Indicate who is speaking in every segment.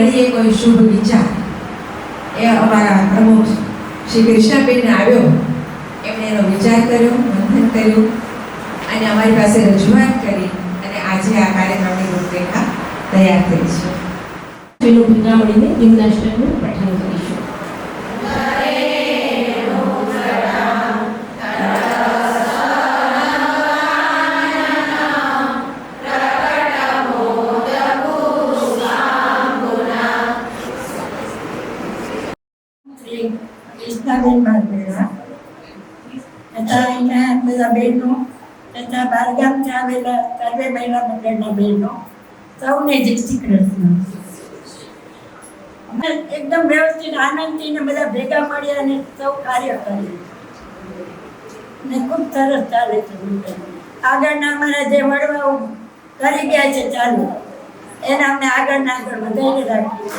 Speaker 1: કરીએ કોઈ શુભ વિચાર, એ અમારા પ્રમુખ શ્રી કૃષ્ણબેન આવ્યો, એમણે એનો વિચાર કર્યો, મંથન કર્યું અને અમારી પાસે રજૂઆત કરી અને આજે આ કાર્યક્રમની રૂપરેખા તૈયાર થઈ છે.
Speaker 2: પેલું ભેગા મળીને નિમ્નાષ્ટકનું પઠન કરીશું.
Speaker 3: કૃષ્ણાબેન બારમેડા તથા અહીંયા બધા બહેનો તથા બહારગામથી આવેલા સર્વે મહિલા મંડળના બહેનો સૌને જય શ્રી કૃષ્ણ. અમે એકદમ વ્યવસ્થિત આનંદથી ને બધા ભેગા મળ્યા અને સૌ કાર્ય કર્યું ને ખૂબ સરસ ચાલે છે. આગળના અમારા જે વડવાઓ કરી ગયા છે ચાલુ એના અમે આગળના આગળ વધારી રાખીએ.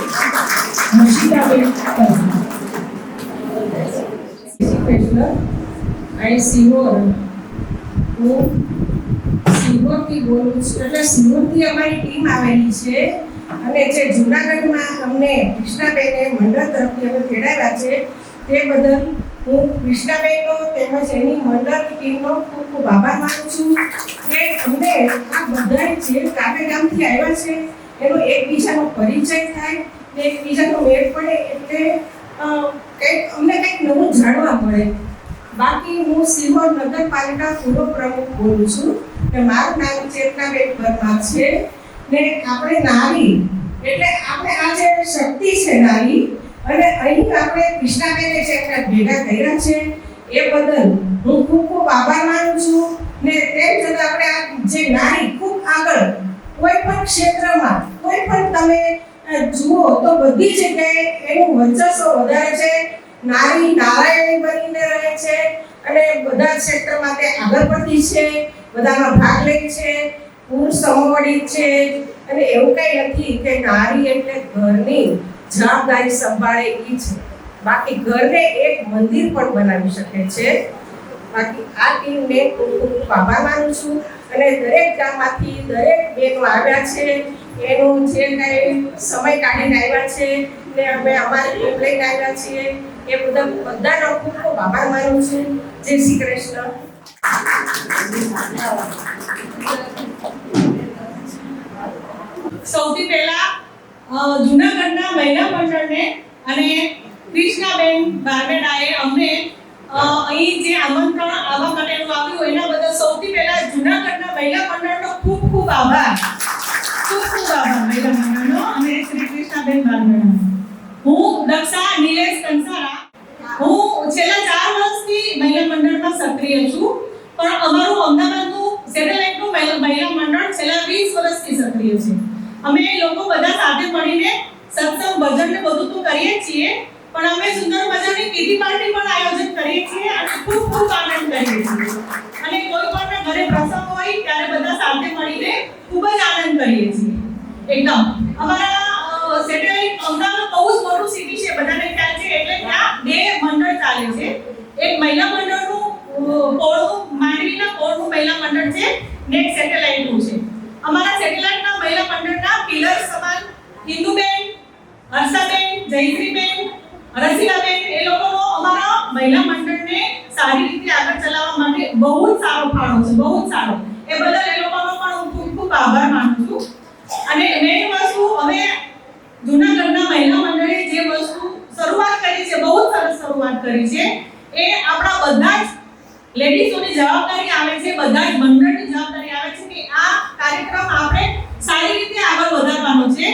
Speaker 4: I સિહોર, હું સિહોરથી બોલું છું. એટલે સિહોરથી અમારી ટીમ આવેલી છે અને જે જૂનાગઢમાં અમને કૃષ્ણાબેને મંડળ તરફથી અમે તેડાવ્યા છે તે બદલ હું કૃષ્ણાબેનનો તેમજ એની મંડળની ટીમનો ખૂબ ખૂબ આભાર માનું છું કે અમને આ બધા જે ગામેગામથી આવ્યા છે એનો એકબીજાનો પરિચય થાય ને એકબીજાનો મેળ પડે એટલે અમને કંઈક નવું જાણવા મળે. બાકી હું સિહોર નગરપાલિકા પૂર્વ પ્રમુખ બોલું છું ને મારું નામ ચેતનાબેન પરમાર છે ને આપણે નારી એટલે આપણે આ જે શક્તિ છે નારી અને અહીં આપણે કૃષ્ણાબેને જે ભેગા કર્યા છે એ બદલ હું ખૂબ ખૂબ આભાર માનું છું ને તેમ છતાં આપણે આ જે નારી ખૂબ આગળ કોઈ પણ ક્ષેત્રમાં કોઈ પણ તમે જુઓ તો બધી જગ્યાએ એનું વર્ચસ્વ વધારે છે. નારી નારાયણી બનીને રહે છે અને બધા ક્ષેત્રમાં તે આગળ પડતી છે, બધામાં ભાગ લે છે, પુરુષ સમવડી છે અને એવું કંઈ નથી કે નારી એટલે ઘરની જવાબદારી સંભાળે એ છે. બાકી ઘરને એક મંદિર પણ બનાવી શકે છે. બાકી આ ટીમને ખૂબ આભાર માનું છું અને દરેક ગામમાંથી દરેક બહેનો આવ્યા છે એનું જે કંઈ સમય કાઢીને આવ્યા છે ને અમે અમારી ટીમ લઈને આવ્યા છીએ એ બધાનો ખૂબ ખૂબ આભાર માનું છું. જય શ્રી કૃષ્ણ.
Speaker 5: સૌથી પહેલા જૂનાગઢના મહિલા મંડળને અને કૃષ્ણાબેન બારમેડાએ અમને અહીં જે આમંત્રણ આવવા માટેનું આપ્યું એના બદલ સૌથી પહેલા જૂનાગઢના મહિલા મંડળનો ખૂબ ખૂબ આભાર. ખૂબ ખૂબ આભાર મહિલા મંડળનો અને શ્રી કૃષ્ણાબેન બારમેડાનો. હું દક્ષા નિલેશ કંસારા, હું છેલ્લા 4 વર્ષથી મહિલા મંડળમાં સક્રિય છું, પણ અમારું અમદાવાદનું સેટેલાઇટનું મહિલા મંડળ છેલ્લા 20 વર્ષથી સક્રિય છે. અમે લોકો બધા સાથે મળીને સત્સંગ ભજન ને બધું તો કરીએ છીએ, પણ અમે સુંદર મજાની કીટી પાર્ટી પણ આયોજન કરીએ છીએ અને ખૂબ ખૂબ આનંદ કરીએ છીએ. અને કોઈ પણ ઘરે પ્રસંગ હોય ત્યારે બધા સાથે મળીને ખૂબ જ આનંદ કરીએ છીએ. એકદમ અમારા સેટેલાઇટ અમદાવાદ બહુ જ મોટું સિટી છે, બધાને ખ્યાલ છે, એટલે ત્યાં 2 મંડળ ચાલે છે. એક મહિલા મંડળનું પોળનું માંડવીના પોળનું મહિલા મંડળ છે ને એક સેટેલાઇટનું છે. અમારા સેટેલાઇટના મહિલા મંડળના પિલર સમાન હિન્દુબેન, હર્ષાબેન, જયશ્રીબેન, રસીલાબેન એ લોકોનો અમારા મહિલા મંડળને સારી રીતે આગળ ચલાવવા માટે બહુ જ સારો ફાળો છે, બહુ જ સારો. એ બદલ એ લોકોનો પણ હું ખૂબ ખૂબ આભાર માનું છું. અને મેઇન વસ્તુ હવે જૂનાગઢના મહિલા મંડળે જે વસ્તુ શરૂઆત કરી છે, બહુ જ સરસ શરૂઆત કરી છે. એ આપણા બધા જ લેડીઝોની જવાબદારી આવે છે, બધા જ મંડળની જવાબદારી આવે છે કે આ કાર્યક્રમ આપણે સારી રીતે આગળ વધારવાનો છે.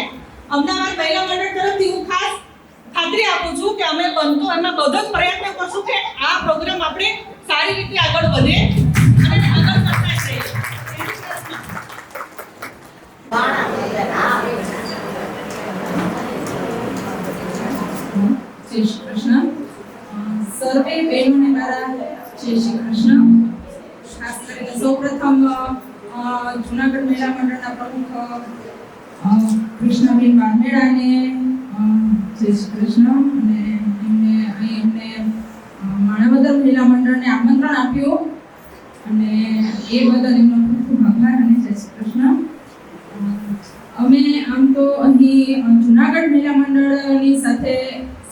Speaker 5: અમદાવાદ મહિલા મંડળ તરફથી હું ખાસ ખાતરી આપું છું કે અમે બનતો એમાં બધો જ પ્રયત્ન કરશું કે આ પ્રોગ્રામ આપણે સારી રીતે આગળ વધે અને આગળ કરતા રહીએ.
Speaker 4: જય શ્રી કૃષ્ણ. સર્વે બહેનોને મારા જય શ્રી કૃષ્ણ. ખાસ કરીને સૌપ્રથમ જૂનાગઢ મહિલા મંડળના પ્રમુખ કૃષ્ણાબેન બારમેડાને જય શ્રી કૃષ્ણ અને એમને અહીં અમને માણાવદર મહિલા મંડળને આમંત્રણ આપ્યું અને એ બદલ એમનો ખૂબ ખૂબ આભાર અને જય શ્રી કૃષ્ણ.
Speaker 6: અમે આમ તો અહીં જુનાગઢ મહિલા મંડળની સાથે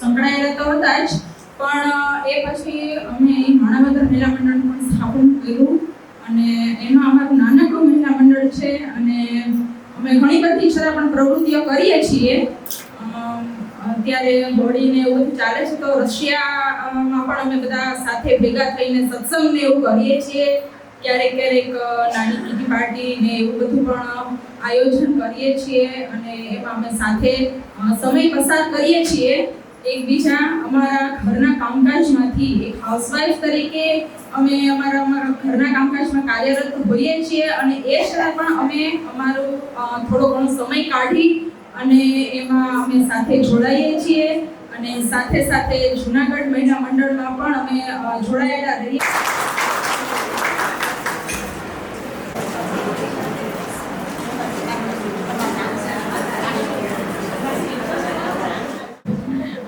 Speaker 6: સંકળાયેલા તો હતા જ, પણ એ પછી અમે અહીં માણાવદર મહિલા મંડળ પણ સ્થાપન કર્યું અને એમાં અમારું નાનકડું મહિલા મંડળ છે અને અમે ઘણી બધી છતાં પણ પ્રવૃત્તિઓ કરીએ છીએ. અત્યારે હોળીને એવું બધું ચાલે છે તો રશિયામાં પણ અમે બધા સાથે ભેગા થઈને સત્સંગ ને એવું કરીએ છીએ. ક્યારેક નાની કીટી પાર્ટી ને એવું બધું પણ આયોજન કરીએ છીએ અને એમાં અમે સાથે સમય પસાર કરીએ છીએ એકબીજા. અમારા ઘરના કામકાજમાંથી એક હાઉસવાઈફ તરીકે અમે અમારા ઘરના કામકાજમાં કાર્યરત હોઈએ છીએ અને એ છતાં પણ અમે અમારો થોડો ઘણો સમય કાઢી અને એમાં અમે સાથે જોડાઈએ છીએ અને સાથે સાથે જુનાગઢ મહિલા મંડળમાં પણ અમે જોડાયેલા રહીએ.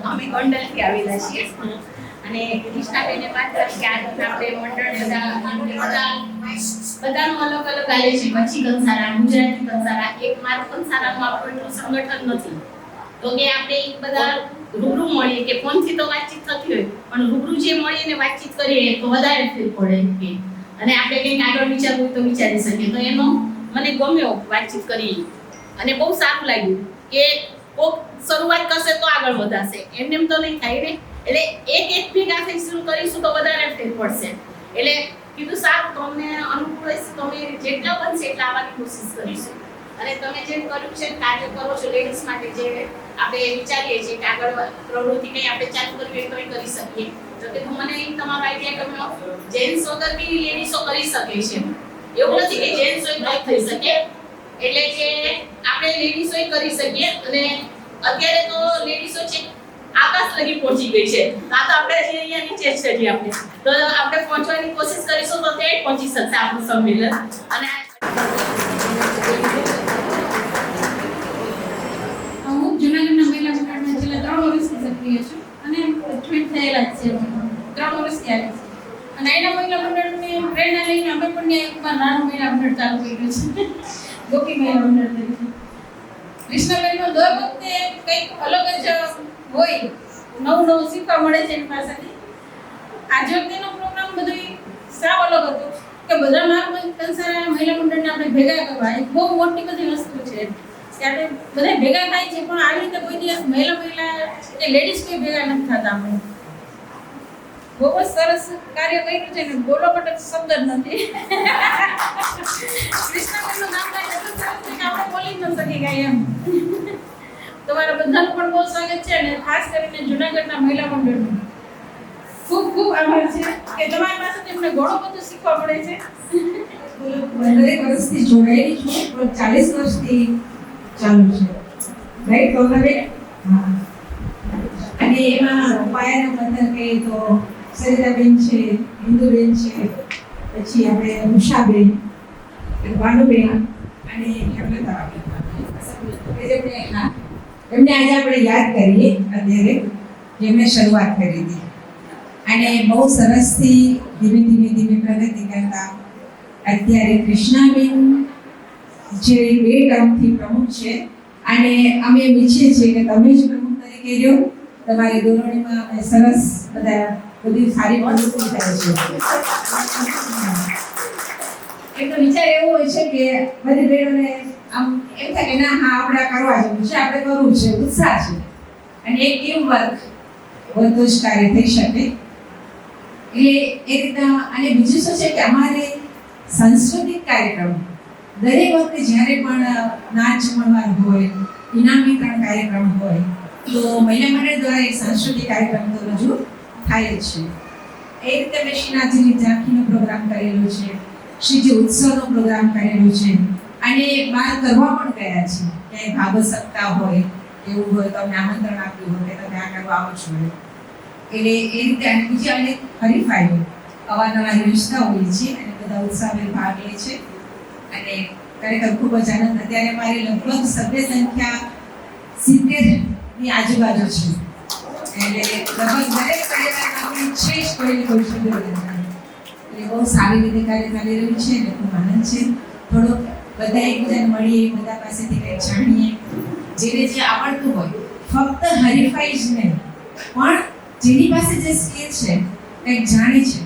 Speaker 7: અમે ગોંડલથી આવેલા છીએ અને કૃષ્ણાબેને વાત કરી કે આપણે મંડળ બધાનું અલગ અલગ ચાલે છે. પછી કંસારા, ગુજરાતી કંસારા, એક મારું કંસારાનું આપણું એટલું સંગઠન નથી તો કે આપણે એક બધા રૂબરૂ મળીએ કે ફોનથી તો વાતચીત થતી હોય પણ રૂબરૂ જે મળીને વાતચીત કરીએ તો વધારે ફેર પડે અને આપણે કંઈક આગળ વિચારવું તો વિચારી શકીએ. તો એનો મને ગમ્યો વાતચીત કરી અને બહુ સારું લાગ્યું કે કોક શરૂઆત કરશે તો આગળ વધાશે, એમને એમ તો નહીં થાય ને. એટલે એક ભેગા થઈ શરૂ કરીશું તો વધારે ફેર પડશે. એટલે કીધું સારું તમને અનુકૂળ હશે તો અમે જેટલા બનશે એટલા આવવાની કોશિશ કરીશું. અને તમે જેમ કર્યું છે કાર્ય કરો છો લેડીઝ માટે જે આપણે વિચારીએ છીએ કે આગળ પ્રવૃત્તિ કંઈ આપણે ચાલુ કરવી હોય તો કરી શકીએ તો કે મને તમારો આઈડિયા ગમ્યો. જેન્ટ્સ વગર બી લેડીઝો કરી શકે છે, એવું નથી કે જેન્ટ્સ હોય તો થઈ શકે. એટલે કે આપણે લેડીઝો કરી શકીએ અને અત્યારે તો લેડીઝો છે આકાશ લગી પહોંચી ગઈ છે. આ તો આપણે જે અહીંયા નીચે છે જે આપણે તો આપણે પહોંચવાની કોશિશ કરીશું તો ત્યાં પહોંચી શકશે આપણું સંમેલન. અને
Speaker 6: હું જુનાગઢના મહિલા મંડળમાં છેલ્લા 3 વર્ષથી સક્રિય છું અને જોઈન્ટ થયેલા જ છે. 3 વર્ષથી આવી છે અને એના મહિલા મંડળની પ્રેરણા લઈને અમે પણ એકવાર નાનું મહિલા મંડળ ચાલુ કર્યું છે ગોપી મહિલા મંડળ તરીકે. કૃષ્ણબેનનો દર વખતે કંઈક અલગ જ હોય, નવું શીખવા મળે છે એની પાસેથી. આજે વખતેનો પ્રોગ્રામ બધો સાવ અલગ હતો કે બધા માર્ગ કંસારા મહિલા મંડળને આપણે ભેગા કરવા એક બહુ મોટી બધી વસ્તુ છે. ત્યારે બધા ભેગા થાય છે પણ આવી રીતે કોઈ દિવસ મહિલા કે લેડીઝ કોઈ ભેગા નથી થતા. આપણે બહુ જ સરસ કાર્ય કર્યું છે ને બોલો માટે શબ્દ જ નથી. કૃષ્ણબેનનું નામ લઈને એટલું સરસ છે કે આપણે બોલી જ ન શકી કાંઈ એમ. તમારા બધાનું પણ બહુ સ્વાગત છે અને ખાસ કરીને જુનાગઢના મહિલા મંડળનું ખૂબ ખૂબ આભાર છે કે તમારી પાસેથી અમને ઘણું બધું શીખવા મળે છે.
Speaker 1: 15 વર્ષથી જોડાયેલી છું પણ 40 વર્ષથી ચાલુ છે, રાઈટ ગૌરવબેન? હા. અને એમાં પાયાના બંધન કહીએ તો સરિતાબેન છે, હિન્દુબેન છે, પછી આપણે ઉષાબેન, ભાનુબેન અને એમને આજે આપણે યાદ કરીએ અત્યારે જેમણે શરૂઆત કરી હતી અને બહુ સરસથી ધીમે પ્રગતિ કરતા અત્યારે કૃષ્ણાબેન જે 2 ટર્મથી પ્રમુખ છે અને અમે ઈચ્છીએ છીએ કે તમે જ પ્રમુખ તરીકે રહ્યો. તમારી દોરણીમાં અમે સરસ બધી સારી પ્રવૃત્તિ થાય છે. એક વિચાર એવો હોય છે કે બધી બહેનોને આમ એમ થાય કે ના હા આપણે કરવા જેવું છે, આપણે કરવું છે, ઉત્સાહ છે અને એક ટીમ વર્ક બધું જ કાર્ય થઈ શકે. એટલે એ રીતના અને બીજું શું છે કે અમારે સાંસ્કૃતિક કાર્યક્રમ દરેક વખતે જ્યારે પણ નાચ જમણવાર હોય, ઇનામ વિતરણ કાર્યક્રમ હોય તો મહિલા મંડળ દ્વારા એક સાંસ્કૃતિક કાર્યક્રમ તો રજૂ થાય જ છે. એ રીતે મેં શ્રીનાથજીની ઝાંખીનો પ્રોગ્રામ કરેલો છે, શ્રીજી ઉત્સવનો પ્રોગ્રામ કરેલો છે અને બહાર કરવા પણ ગયા છે. ક્યાંય ભાગવત સપ્તાહ હોય એવું હોય તો અમને આમંત્રણ આપ્યું હોય કે તમે આ કરવા આવો છો. એટલે એ રીતે અને બીજી અનેક હરીફાઈઓ અવારનવાર યોજતા હોઈએ છીએ અને બધા ઉત્સાહભેર ભાગ લે છે અને ખરેખર ખૂબ જ આનંદ. અત્યારે મારી લગભગ સભ્ય સંખ્યા 70ની આજુબાજુ છે. એટલે લગભગ દરેક પરિવારમાં આપણી છે જ કોઈ સભ્ય. એટલે બહુ સારી રીતે કાર્ય ચાલી રહ્યું છે અને ખૂબ આનંદ છે. થોડો બધા એકબીજાને મળીએ, બધા પાસેથી કંઈક જાણીએ, જેને જે આવડતું હોય, ફક્ત હરીફાઈ જ નહીં, પણ જેની પાસે જે સ્કિલ છે, કંઈક જાણે છે,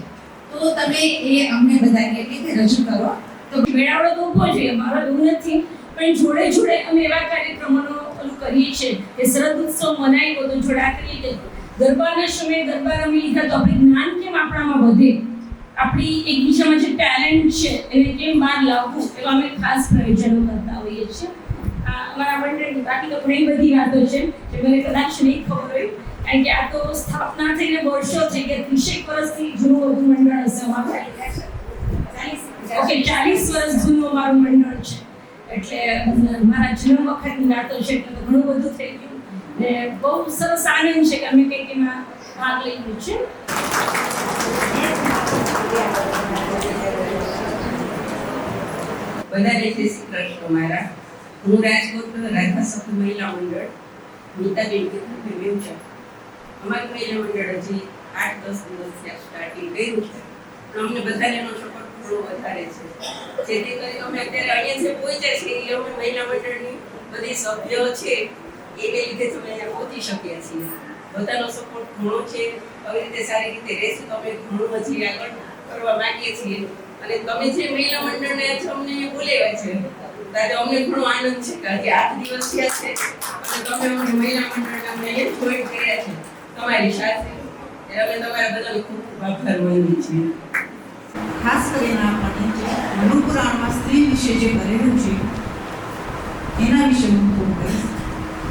Speaker 1: તો તમે એ અમને બધાને એટલે કે રજૂ કરો.
Speaker 2: તો મેળાવડો તો ઊભો છે, અમારો એવું નથી, પણ જોડે જોડે અમે એવા કાર્યક્રમોનો ઓલું કરીએ છીએ કે શરદ ઉત્સવ મનાવ્યો તો જોડે આ કરીએ કે ગરબાના સમયે ગરબા રમી લીધા તો આપણે જ્ઞાન કેમ આપણામાં વધે, આપણી એકબીજામાં જે ટેલેન્ટ છે એને કેમ બહાર લાવવું, એવા અમે ખાસ પ્રયોજનો કરતા હોઈએ છીએ. અમારા મંડળની બાકી તો ઘણી બધી વાતો છે જે મને કદાચ નહીં ખબર હોય, કારણ કે આ તો સ્થાપના થઈને વર્ષો થઈ ગયા, 30 વર્ષથી જૂનું વધુ મંડળ હશે અમારું. ઓકે, 40 વર્ષ જૂનું અમારું મંડળ છે, એટલે મારા જન્મ વખતની વાતો છે, એટલે ઘણું બધું થઈ ગયું ને બહુ સરસ આનંદ છે કે અમે કંઈક એમાં ભાગ લઈએ છીએ.
Speaker 8: બધાને જય શ્રી કૃષ્ણ. મારા હું રાજકોટ રાધા સખી મહિલા મંડળ નીતાબેન કીધું છે. અમારું મહિલા મંડળ હજી 8-10 દિવસથી સ્ટાર્ટિંગ કર્યું છે, પણ અમને બધાને એનો સપોર્ટ થોડો વધારે છે, જેથી કરી અમે અત્યારે અહીંયા જે પહોંચ્યા છીએ એ અમે મહિલા મંડળની બધી સભ્યો છે એને લીધે જ અમે અહીંયા પહોંચી શક્યા છીએ. બધાનો સપોર્ટ ઘણો છે, આવી રીતે સારી રીતે રહેશું તો અમે ઘણું હજી આગળ કરવા માંગીએ છીએ. અને તમે જે મહિલા મંડળને અમને બોલાવ્યા છે ત્યારે અમને ઘણો આનંદ છે કે આજે 8 દિવસ થયા છે અને તમે અમને મહિલા મંડળને અમને અહીંયા જોઈન કર્યા છે તમારી સાથે. અમે તમારા બધાનો ખૂબ ખૂબ આભાર માનીએ છીએ.
Speaker 9: ખાસ કરીને આપણને મનુ પુરાણમાં સ્ત્રી વિશે જે કરેલું છે એના વિશે હું થોડું કહીશ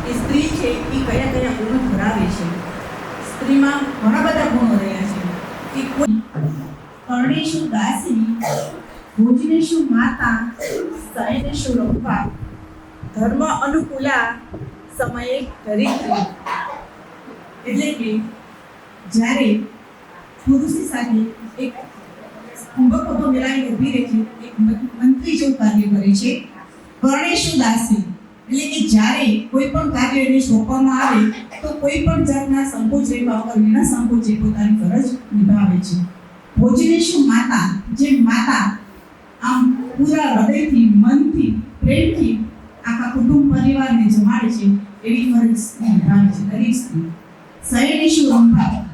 Speaker 9: કે સ્ત્રી છે એ કયા કયા ગુણો ધરાવે છે. સ્ત્રીમાં ઘણા બધા ગુણો રહ્યા છે કે કોઈ કર્ણેશુ દાસી, ભોજનેશુ માતા, શયનેશુ રંભા, ધર્મ અનુકૂલા, સમયે ધરિત્રી. એટલે કે જ્યારે પુરુષની સાથે એક કુંભક મેળાઈને ઊભી રહે છે, એક મંત્રી જેવું કાર્ય કરે છે. કર્ણેશુ દાસી એટલે કે જ્યારે કોઈ પણ કાર્ય એને સોંપવામાં આવે તો કોઈ પણ જાતના સંકોચ રહેવા વગર વિના સંકોચે પોતાની ફરજ નિભાવે છે. ભોજનેશુ માતા, જે માતા આમ પૂરા હૃદયથી, મનથી, પ્રેમથી આખા કુટુંબ પરિવારને જમાડે છે એવી ફરજ નિભાવે છે દરેક સ્ત્રી. શયનેશુ રંભા,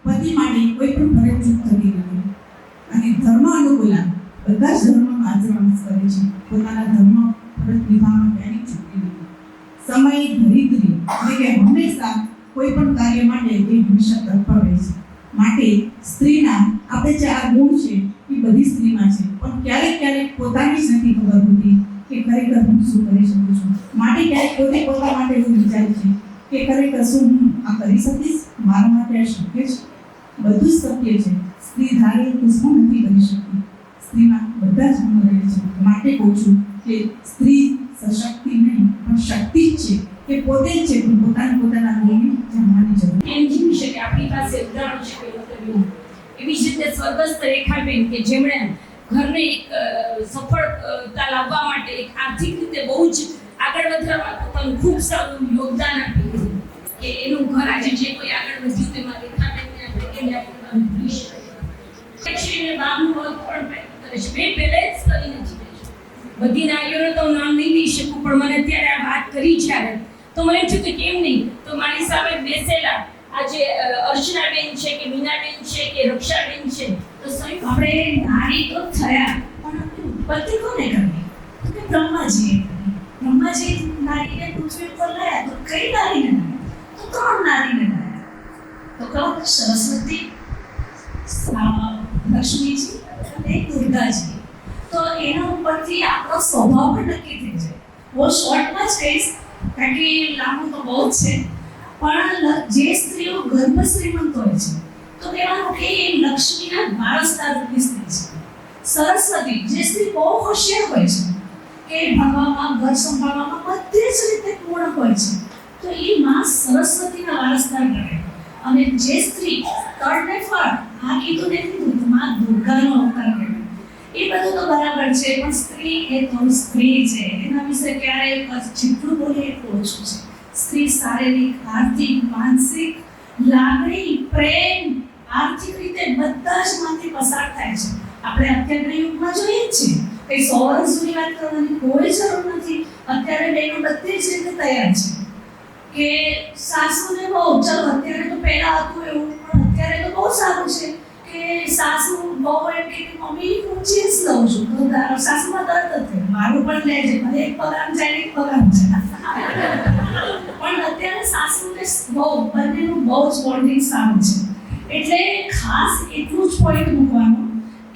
Speaker 9: પતિ માટે કોઈ પણ ફરજ ચૂક થતી નથી. અને ધર્મ અનુકૂલા, બધા જ ધર્મનું આચરણ કરે છે, પોતાના ધર્મ ફરજ નિભાવવાનો ક્યારેય ચૂકતી નથી. સમય ધરિત્રી એટલે કે હંમેશા કોઈ પણ કાર્ય માટે એ હંમેશા તત્પર રહે છે. માટે સ્ત્રીના આપણે જે આ ગુણ છે એ બધી સ્ત્રીમાં છે, પણ ક્યારેક ક્યારેક પોતાની જ નથી ખબર હોતી કે ખરેખર હું શું કરી શકું છું. માટે ક્યારેક પોતે પોતા માટે એવું વિચારે છે કે ખરેખર શું હું આ કરી શકીશ, મારા માટે આ શક્ય છે. બધું જ શક્ય છે. સ્ત્રી ધારે તો શું નથી કરી શકતી. સ્ત્રીમાં બધા જ ગુણો રહે છે. માટે કહું છું કે સ્ત્રી સશક્તિ નહીં પણ શક્તિ જ છે, કે પોતે જ છે, પણ પોતાના ગુણને જાણવાની જરૂર.
Speaker 2: એમ જીવી શકે આપણી પાસે ઉદાહરણ છે કોઈ કર્યું. એવી જ રીતે સ્વર્ગસ્થ રેખાબેન કે જેમણે ઘરને એક સફળતા લાવવા માટે એક આર્થિક રીતે બહુ જ આગળ વધવા પોતાનું ખૂબ સારું યોગદાન આપ્યું કે એનું ઘર આજે જે કોઈ આગળ વધ્યું તેમાં રેખાબેનને આપણે કેમ આપણે ભૂલી શકીએ. બાબનું પણ કરે છે. મેં પહેલે જ કરીને જીવે છે. બધી નારીઓને તો નામ નહીં લઈ શકું, પણ મને અત્યારે આ વાત કરી જ્યારે તો મને થયું કે કેમ નહીં. તો મારી સામે બેસેલા આજે અર્ચનાબેન છે કે મીનાબેન છે કે રક્ષાબેન છે, તો સાહેબ આપણે નારી તો થયા પણ ઉત્પત્તિ કોને કરી? તો કે બ્રહ્માજીએ કરી. બ્રહ્માજી નારીને પૃથ્વી ઉપર લાયા તો કઈ નારીને લાયા? તો 3 નારીને લાયા. તો કહો સરસ્વતી, લક્ષ્મીજી અને દુર્ગાજી. તો એના ઉપરથી આપણો સ્વભાવ પણ નક્કી થઈ જાય. બહુ શોર્ટમાં જ કહીશ કારણ કે લાંબુ તો બહુ જ છે, પણ જે સ્ત્રીઓ ગર્ભ શ્રીમંત હોય છે તો કહેવાનું કે એ લક્ષ્મીના વારસદાર રૂપની સ્ત્રી છે. સરસ્વતી, જે સ્ત્રી બહુ હોશિયાર હોય છે કે ભણવામાં, ઘર સંભાળવામાં બધી જ રીતે પૂર્ણ હોય છે, તો એ માં સરસ્વતીના વારસદાર ગણાય. અને જે સ્ત્રી તળને ફળ, આ કીધું ને કીધું માં દુર્ગાનો અવતાર કહેવાય. એ બધું તો બરાબર છે, પણ સ્ત્રી એ તો સ્ત્રી છે. એના વિશે ક્યારેય જેટલું બોલે એટલું ઓછું છે. સ્ત્રી શારીરિક, આર્થિક, માનસિક, લાગણી, પ્રેમ, આર્થિક રીતે બધા જ માંથી પસાર થાય છે. આપણે અત્યારના યુગમાં જોઈએ જ છીએ એ 100 વર્ષ જૂની વાત કરવાની કોઈ જરૂર નથી. અત્યારે બહેનો બધી જ રીતે તૈયાર છે કે સાસુને બહુ ચલો અત્યારે તો પહેલા હતું એવું, પણ અત્યારે તો બહુ સારું છે કે સાસુ બહુ એમ કે મમ્મી હું ચીઝ લઉં છું તો સાસુમાં તરત જ મારું પણ લે છે, મને એક પગાર જાય એક પગાર છે. પણ અત્યારે સાસુને બહુ બંનેનું બહુ જ બોન્ડિંગ સારું છે. એટલે ખાસ એટલું જ પોઈન્ટ મૂકવાનું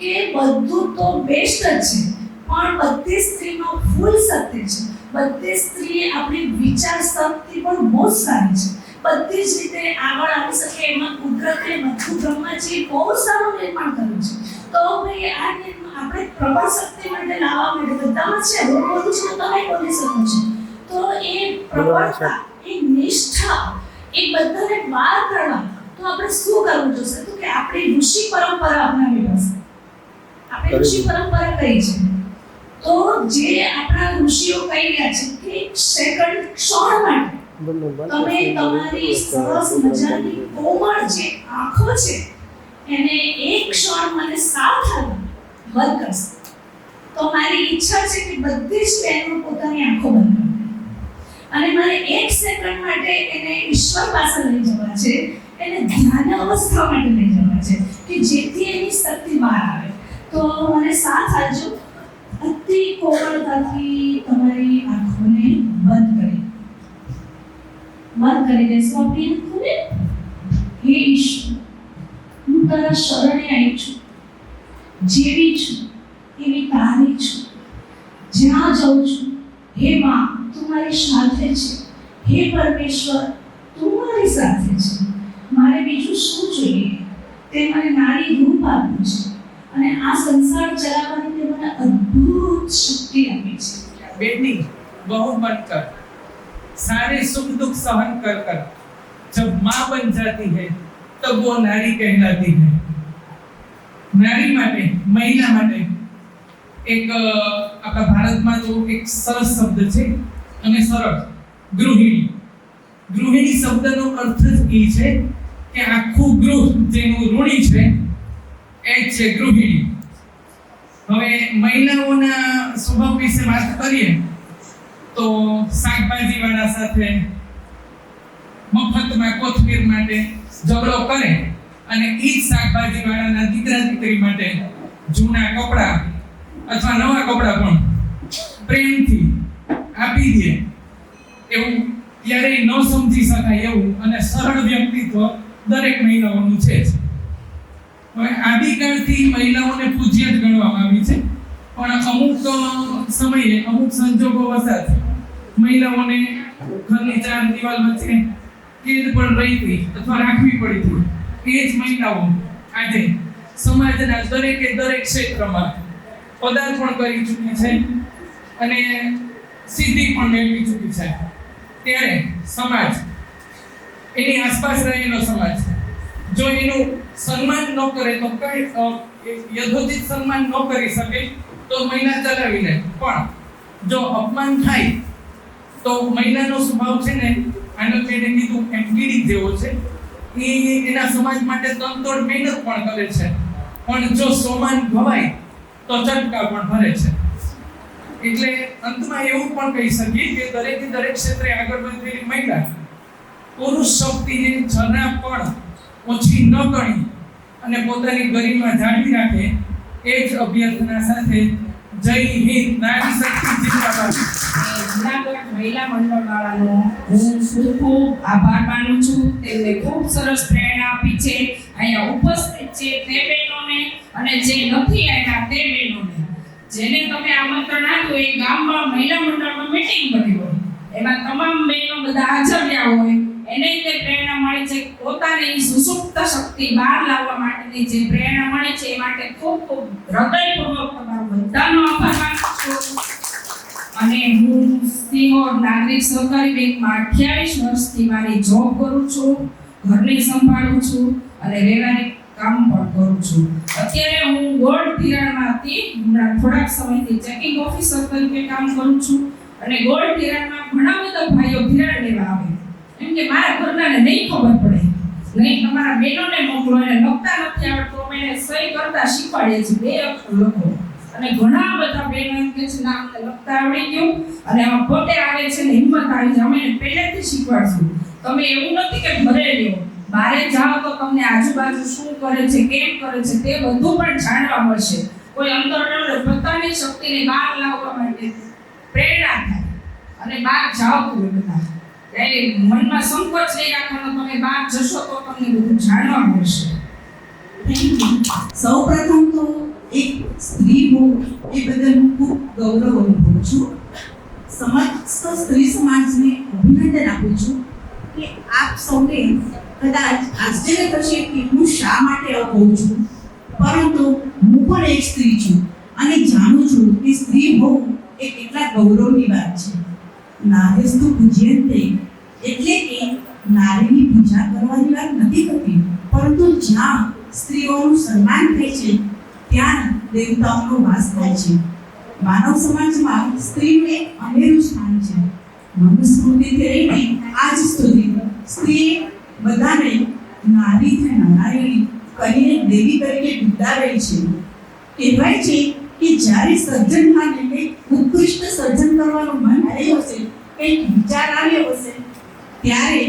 Speaker 2: કે બધું તો બેસ્ટ જ છે, પણ બધી સ્ત્રીમાં ફૂલ સત્ય છે. બધી સ્ત્રી આપણી વિચાર શક્તિ પણ બહુ સારી છે, બધી જ રીતે આગળ આવી શકે. એમાં કુદરતે બધું બ્રહ્માજી બહુ સારું નિર્માણ કર્યું છે. તો ભાઈ આ આપણે પ્રબળ શક્તિ માટે લાવવા માટે બધામાં છે. હું બોલું છું તમે બોલી શકો છો. તો એ પ્રબળતા, એ નિષ્ઠા, એ બધાને બહાર કાઢવા તો આપણે શું કરવું જોશે? તો કે આપણી ઋષિ પરંપરા અપનાવી પડશે. આપણી ઋષિ પરંપરા કઈ છે? તો જે આપણા ઋષિઓ કહી રહ્યા છે કે સેકન્ડ ક્ષણ માટે તમે તમારી સરસ મજાની કોમળ જે આંખો છે એને એક ક્ષણ મને સાથ આપો બંધ કરશે. તો મારી ઈચ્છા છે કે બધી જ બહેનો પોતાની આંખો બંધ કરે અને મારે એક સેકન્ડ માટે એને ઈશ્વર પાસે લઈ જવા છે, એને ધ્યાન અવસ્થા માટે લઈ જવા છે કે જેથી એની શક્તિ બહાર આવે. તો મને સાથ આપજો. અતિ કોમળતાથી તમારી આંખોને બંધ કરી દેશો. આપણી આંખોને હે ઈશ્વર, હું તારા શરણે આવી છું, જેવી છું એવી તારી છું. જ્યાં જાઉં છું હે માં તું મારી સાથે છે, હે પરમેશ્વર તું મારી સાથે છે. મારે બીજું શું જોઈએ? તે મને નારી રૂપ આપ્યું છે અને આ સંસાર ચલાવવાની તે મને अद्भुत शक्ति આપી છે.
Speaker 10: बेटी बहू बनकर सारे सुख दुख सहन कर कर जब माँ बन जाती है तब वो नारी कहलाती है. नारी माटे, महिला माटे एक આપણા ભારતમાં તો એક સરસ શબ્દ છે અને સરળ, ગૃહિણી. ગૃહિણી શબ્દનો અર્થ જ એ છે કે આખું ગૃહ જેનું ઋણી છે એ છે ગૃહિણી. હવે મહિલાઓના સ્વભાવ વિશે વાત કરીએ તો શાકભાજીવાળા સાથે મફતમાં કોથમીર માટે ઝઘડો કરે અને એ જ શાકભાજીવાળાના દીકરા દીકરી માટે જૂના કપડાં અથવા નવા કપડાં પણ પ્રેમથી આપી દે. એવું ક્યારેય ન સમજી શકાય એવું અને સરળ વ્યક્તિત્વ દરેક મહિલાઓનું છે જ. હવે આદિકાળથી મહિલાઓને પૂજ્ય જ ગણવામાં આવી છે, પણ અમુક સમયે અમુક સંજોગો વસાત મહિલાઓને ઘરની ચાર દિવાલ વચ્ચે કેદ પણ રહી હતી અથવા રાખવી પડી હતી. એ જ મહિલાઓ આજે સમાજના દરેકે દરેક ક્ષેત્રમાં પદાર્પણ કરી ચૂકી છે અને સિદ્ધિ પણ મેળવી ચૂકી છે. ત્યારે સમાજ, એની આસપાસ રહેલો સમાજ જો એનું સન્માન ન કરે તો કઈ યથોચિત સન્માન ન કરી શકે તો મહિલા ચલાવી લે, પણ જો અપમાન થાય તો મહિલાનો સ્વભાવ છે ને આનંદ મેડે કીધું એમ કીડી જેવો છે. એ એના સમાજ માટે તનતોડ મહેનત પણ કરે છે, પણ જો સોમાન ભવાય તો ચટકા પણ ભરે છે. એટલે અંતમાં એવું પણ કહી શકીએ કે દરેકે દરેક ક્ષેત્રે આગળ વધેલી મહિલા પુરુષ શક્તિને જરા પણ ઓછી ન ગણી અને પોતાની ગરિમા જાળવી રાખે એ જ અભ્યર્થના સાથે જય હિન્દ. નારી શક્તિ જિંદાબાદ.
Speaker 2: જૂનાગઢ મહિલા મંડળ વાળાનો હું ખૂબ આભાર માનું છું. તેમને ખૂબ સરસ પ્રેરણા આપી છે. અહીંયા ઉપસ્થિત છે તે બહેનોને અને જે નથી આવ્યા તે બહેનોને, જેને તમે આમંત્રણ આપ્યું એ ગામમાં મહિલા મંડળમાં મીટિંગ બની હોય, એમાં તમામ બહેનો બધા હાજર રહ્યા હોય, એને તે પ્રેરણા મળી છે. પોતાની સુસુપ્ત શક્તિ બહાર લાવવા માટેની જે પ્રેરણા મળી છે એ માટે ખૂબ ખૂબ હૃદયપૂર્વક તમારો બધાનો આભાર માનું છું. અને હું સિંહોર નાગરિક સહકારી બેંકમાં 28 વર્ષથી મારી જોબ કરું છું, ઘરની સંભાળું છું અને વ્યવહારિક કામ પણ કરું છું. અત્યારે હું ગોલ્ડ ધિરાણમાં હતી, હમણાં થોડાક સમયથી ચેકિંગ ઓફિસર તરીકે કામ કરું છું. અને ગોલ્ડ ધિરાણમાં ઘણા બધા ભાઈઓ ધિરાણ લેવા આવે, એમ કે મારા ઘરનાને નહીં ખબર પડે, નહીં તમારા બહેનોને મોકલો, એને લખતા નથી આવડતું, અમે એને સહી કરતા શીખવાડીએ છીએ, 2 અક્ષર લખો.
Speaker 6: અને ઘણા બધા બહેનો એમ કે છે ના અમને લખતા આવડી ગયું અને આમાં પોતે આવે છે ને હિંમત આવી જાય અમે એને પહેલેથી શીખવાડશું. તમે એવું નથી કે ઘરે રહ્યો, બહાર જાઓ તો તમને આજુબાજુ શું કરે છે, કેમ કરે છે તે બધું પણ જાણવા મળશે. કોઈ અંતર પોતાની શક્તિને બહાર લાવવા માટે પ્રેરણા થાય અને બહાર જાઓ તમે બધા. એ મનમાં સંકોચ નહીં રાખવાનો, તમે બહાર જશો તો તમને બધું જાણવા મળશે.
Speaker 9: સૌપ્રથમ તો એક સ્ત્રી હોઉં એ બદલ હું ખૂબ ગૌરવ અનુભવું છું. સમસ્ત સ્ત્રી સમાજને અભિનંદન આપું છું કે આપ સૌને કદાચ આશ્ચર્ય થશે કે હું શા માટે આવું કહું છું, પરંતુ હું પણ એક સ્ત્રી છું અને જાણું છું કે સ્ત્રી હોવું એ કેટલા ગૌરવની વાત છે. નાર્યસ્તુ પૂજ્યન્તે એટલે કે નારીની પૂજા કરવાની વાત નથી થતી, પરંતુ જ્યાં સ્ત્રીઓનું સન્માન થાય છે ત્યાં દેવતાઓનો વાસ થાય છે. માનવ સમાજમાં સ્ત્રીનું એક અનેરું સ્થાન છે. મનુસ્મૃતિથી લઈને આજ સુધી સ્ત્રીએ બધાને નારીથી નારાયણી કરીને દેવી તરીકે બિરદાવેલ છે. કહેવાય છે કે જ્યારે સર્જનહારને કંઈક ઉત્કૃષ્ટ સર્જન કરવાનું મન થયું હશે, કંઈક વિચાર આવ્યો હશે, ત્યારે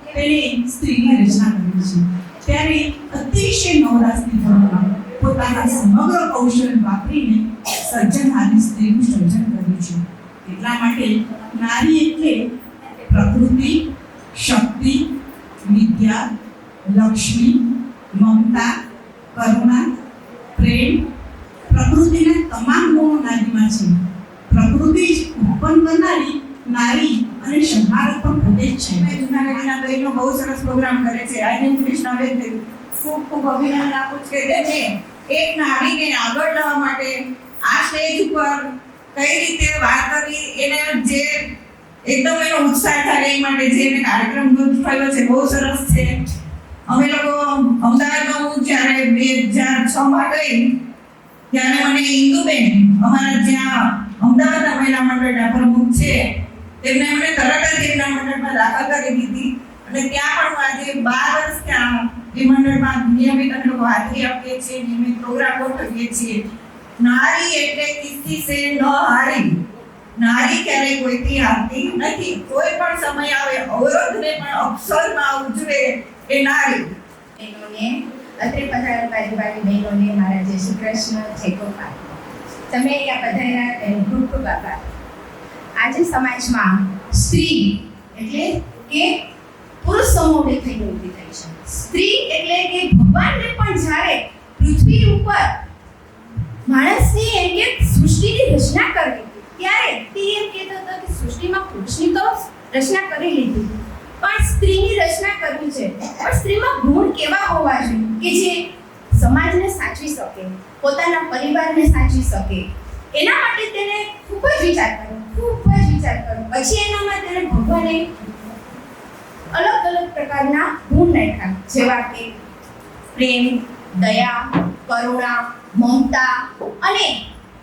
Speaker 9: તેણે સ્ત્રીની રચના કરી છે. ત્યારે અતિશય નવરાશની ધર્મમાં પોતાના સમગ્ર કૌશલ વાપરીને સર્જનહારી સ્ત્રીનું સર્જન કર્યું છે. એટલા માટે નારી એટલે પ્રકૃતિ, શક્તિ, વિદ્યા, લક્ષ્મી, મમતા, કરુણા, પ્રેમ, પ્રકૃતિના તમામ ગુણો નારીમાં છે. પ્રકૃતિ જ ઉત્પન્ન કરનારી નારી અને સંહારક પણ પોતે જ છે.
Speaker 1: જૂનાગઢના બહેનો બહુ સરસ પ્રોગ્રામ કરે છે. આઈએન કૃષ્ણાબેન ખૂબ ખૂબ અભિનંદન આપું છું કે તેને એક નારીને આગળ લાવવા માટે આ સ્ટેજ ઉપર કઈ રીતે વાત કરી, એને જે એકદમ એનો ઉત્સાહ થાય એ માટે જે એને કાર્યક્રમ ગોઠવ્યો છે બહુ સરસ છે. અમે લોકો અમદાવાદમાં હું જ્યારે 2006માં ગઈ ત્યારે મને ઇન્દુબેન અમારા જ્યાં અમદાવાદના મહિલા મંડળના પ્રમુખ છે તેમને મને તરત જ એમના મંડળમાં દાખલ કરી દીધી અને ત્યાં પણ આજે 12 વર્ષ ત્યાં એ મંડળમાં નિયમિત અમે લોકો હાજરી આપીએ છીએ, નિયમિત પ્રોગ્રામ ગોઠવીએ છીએ. નારી એટલે કિસી સે ન હારી. નારી ક્યારેય કોઈથી હારતી નથી. કોઈ પણ સમય આવે અવરોધને પણ અક્ષરમાં ઉજવે એ નારી.
Speaker 11: બહેનોને અત્રે પધારેલ બાજુવાળી બહેનોને મારા જય શ્રી કૃષ્ણ, જય ગોપાલ. તમે અહીંયા પધાર્યા તેનો ખૂબ ખૂબ આભાર. આજે સમાજમાં સ્ત્રી એટલે કે પુરુષ સમૂહની થઈને ઊભી થઈ છે. સ્ત્રી એટલે કે ભગવાનને પણ જ્યારે પૃથ્વી ઉપર માણસની એમ કે સૃષ્ટિની રચના કરવી ત્યારે તે એમ કહેતો હતો કે સૃષ્ટિમાં પુરુષની તો રચના કરી લીધી પણ સ્ત્રીની રચના કરવી છે. પણ સ્ત્રીમાં ગુણ કેવા હોવા જોઈએ કે જે સમાજને સાચવી શકે, પોતાના પરિવારને સાચવી શકે. એના માટે તેને ખૂબ જ વિચાર કર્યો. પછી એનામાં તેને ભગવાને અલગ અલગ પ્રકારના ગુણ નાખ્યા, જેવા કે પ્રેમ, દયા, કરુણા, મમતા અને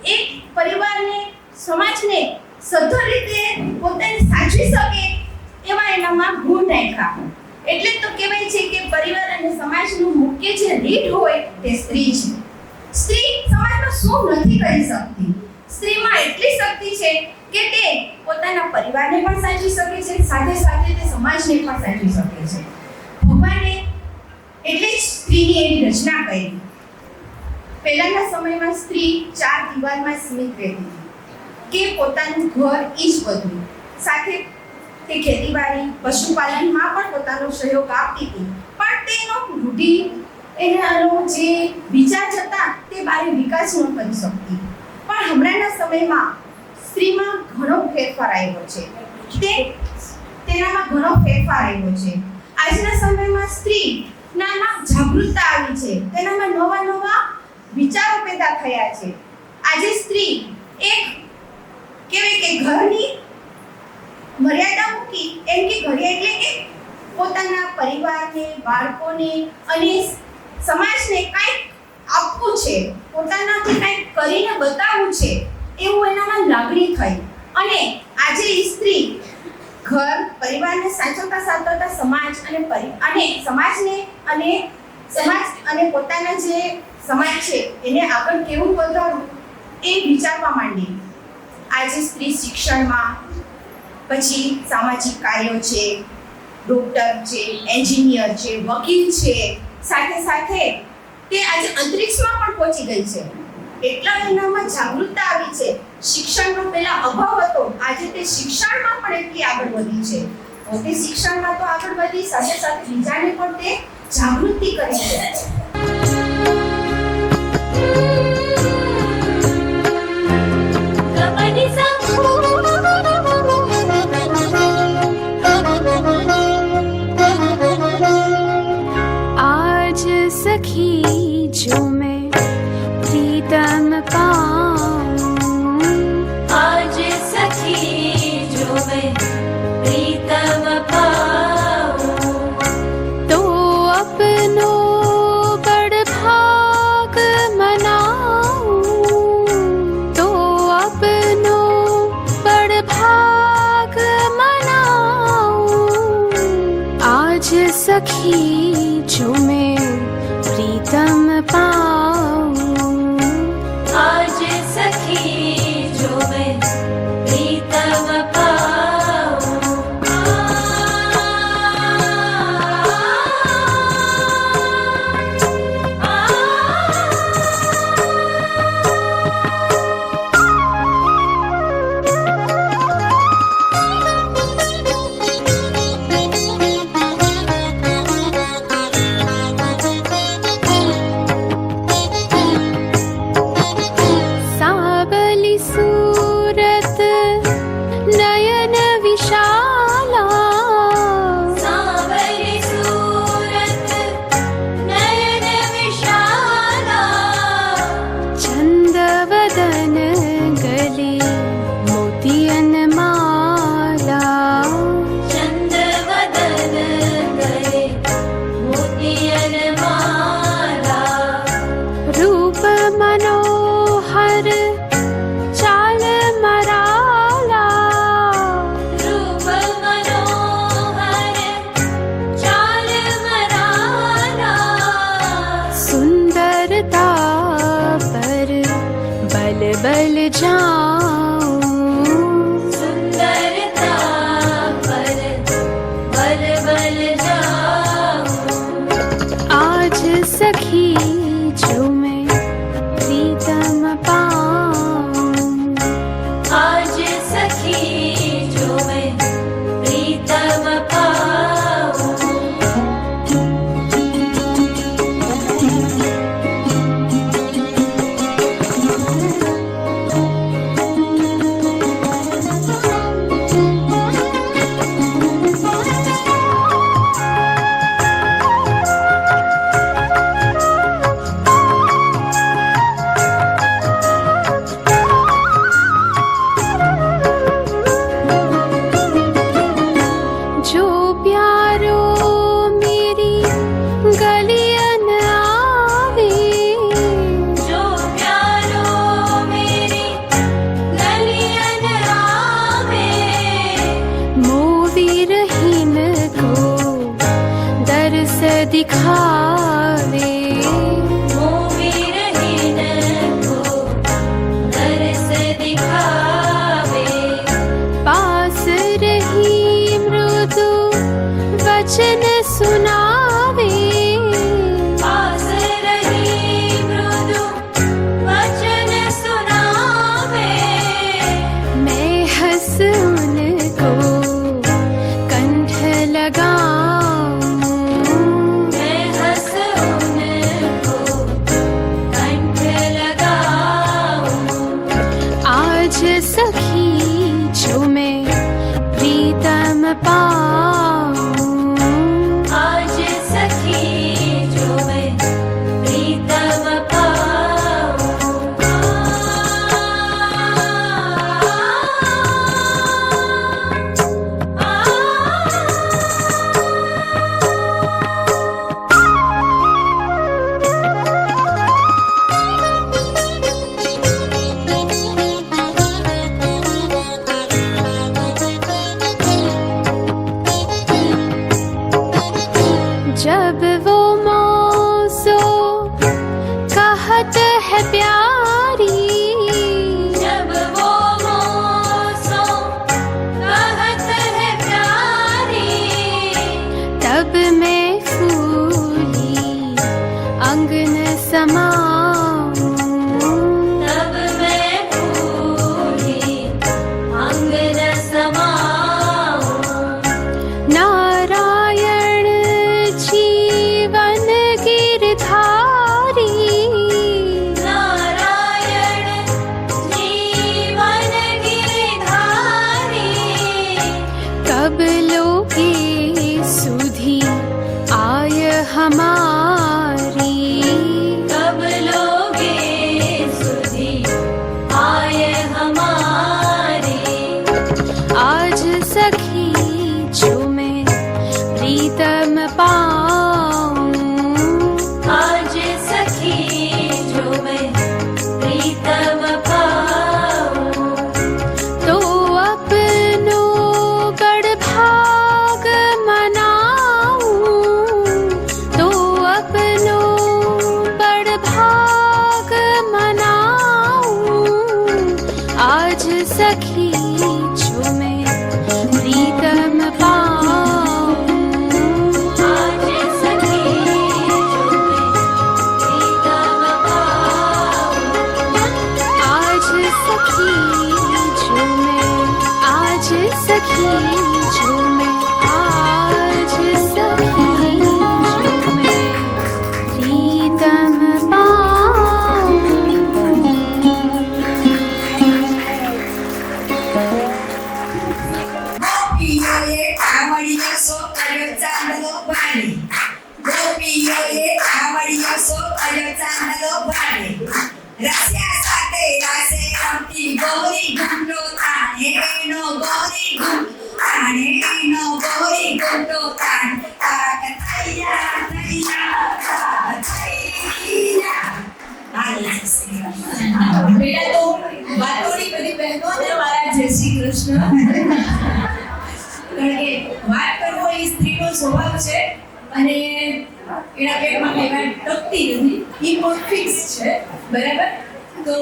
Speaker 11: એક પરિવારને, સમાજને સધર રીતે પોતાને સાચવી શકે એવા એનામાં ગુણ નાખ્યા. એટલે તો કહેવાય છે કે પરિવાર અને સમાજનું મુખ્ય જે રીઢ હોય તે સ્ત્રી છે. સ્ત્રી સમાજમાં શું નથી કરી શકતી? સ્ત્રીમાં એટલી શક્તિ છે કે તે પોતાના પરિવારને પણ સાચવી શકે છે, સાથે સાથે તે સમાજને પણ સાચવી શકે છે. ભગવાને એટલે જ સ્ત્રીની એવી રચના કરી. પહેલાના સમયમાં સ્ત્રી 4 દિવાલમાં સીમિત રહેતી હતી કે પોતાનું ઘર એ જ બધું, સાથે તે ખેતીવાડી, પશુપાલનમાં પણ પોતાનો સહયોગ આપતી હતી. પણ તેનો રૂઢિ એનો જે વિચાર હતા તે બારે વિકાસ ન કરી શકતી. પણ હમણાંના સમયમાં સ્ત્રીમાં ઘણો ફેરફાર આવ્યો છે. તેનામાં ઘણો ફેરફાર આવ્યો છે. આજના સમયમાં સ્ત્રીનામાં જાગૃતતા આવી છે, તેનામાં નવા નવા વિચારો પેદા થયા છે. આજે સ્ત્રી એક કહેવાય કે ઘરની મર્યાદા મૂકી એમ કે ઘરે એટલે કે પોતાના પરિવારને, બાળકોને અને સમાજને કંઈક આપવું છે, પોતાનાથી કંઈક કરીને બતાવવું છે એવું એનામાં લાગણી થઈ. અને આજે સ્ત્રી ઘર પરિવારને સાચવતા સમાજ અને પોતાના જે સમાજ છે એને આગળ કેવું વધારવું એ વિચારવા માંડી. આજે સ્ત્રી શિક્ષણમાં, પછી સામાજિક કાર્યો છે, ડોક્ટર છે, એન્જિનિયર છે, વકીલ છે, સાથે સાથે તે આજે અંતરિક્ષમાં પણ પહોંચી ગઈ છે. એટલા એનામાં જાગૃતતા આવી છે. શિક્ષણનો પહેલા અભાવ હતો, આજે તે શિક્ષણમાં પણ એટલી આગળ વધી છે. પોતે શિક્ષણમાં તો આગળ વધી, સાથે સાથે બીજાને પણ તે જાગૃતિ કરી છે.
Speaker 12: आज सखी जो मैं प्रीतम पाऊं,
Speaker 13: आज सखी जो मैं प्रीतम पाऊं,
Speaker 12: तो अपनो बड़ भाग मनाऊं, तो अपनो बड़ भाग मनाऊं। आज सखी जो मैं प्रीतम पाऊं,
Speaker 13: आज सखी जो मैं प्रीतम पाऊं।
Speaker 12: साबली सूरत नयन विशाला,
Speaker 13: सांवली सूरत नयन विशाला,
Speaker 12: चंद वदन गले मोतियन माला,
Speaker 13: चंद वदन गले मोतियन माला,
Speaker 12: रूप मनोहर चाल मराला,
Speaker 13: रूप मनोहर चाल मराला,
Speaker 12: सुंदरता पर बल बल जाऊं,
Speaker 13: सुंदरता पर बल बल जाऊं।
Speaker 12: आज सखी जो मैं प्रीतम पाऊं,
Speaker 13: आज सखी जो मैं प्रीतम पाऊं।
Speaker 12: जो प्यारो मेरी गलियन आवे,
Speaker 13: जो प्यारो मेरी गलियन आवे,
Speaker 12: मोवीर हीन को दर्श दिखावे,
Speaker 13: मोवीरहीन को दर्श दिखावे,
Speaker 12: पास रही मृदु वचन सुनावे,
Speaker 13: पास रही मृदु वचन सुनावे,
Speaker 12: मैं हंस उनको कंठ लगाऊं,
Speaker 13: मैं हंस उनको कंठ लगाऊं।
Speaker 12: आज सखी जो मैं प्रीतम पाऊं,
Speaker 13: आज सखी जो मैं प्रीतम पाऊं।
Speaker 12: जब वो मौसो कहत है प्यारी, सखी जो मैं प्रीतम पाऊं
Speaker 13: आज सखी जो मैं प्रीतम पाऊं
Speaker 12: आज सखी जो मैं आज सखी जो मैं आज सखी जो मैं प्रीतम पाऊं
Speaker 1: ગોપીઓએ કાવડિયો સો કર્યો ચાંદલો ભાડે ગોપીઓએ કાવડિયો સો કર્યો ચાંદલો ભાડે રસ્યા સાથે રાસે રમતી ગૌરી ઘૂંટો તાણે એનો ગૌરી ઘૂંટો તાણ તાક થૈયા બેટા તો વાતોની બધી બહેનોને મારા જય શ્રી કૃષ્ણ. કારણ કે વાત કરવો એ સ્ત્રીનો સ્વભાવ છે અને એના પેટમાં કઈ વાત ટકતી નથી, એ પણ ફિક્સ છે. બરાબર? તો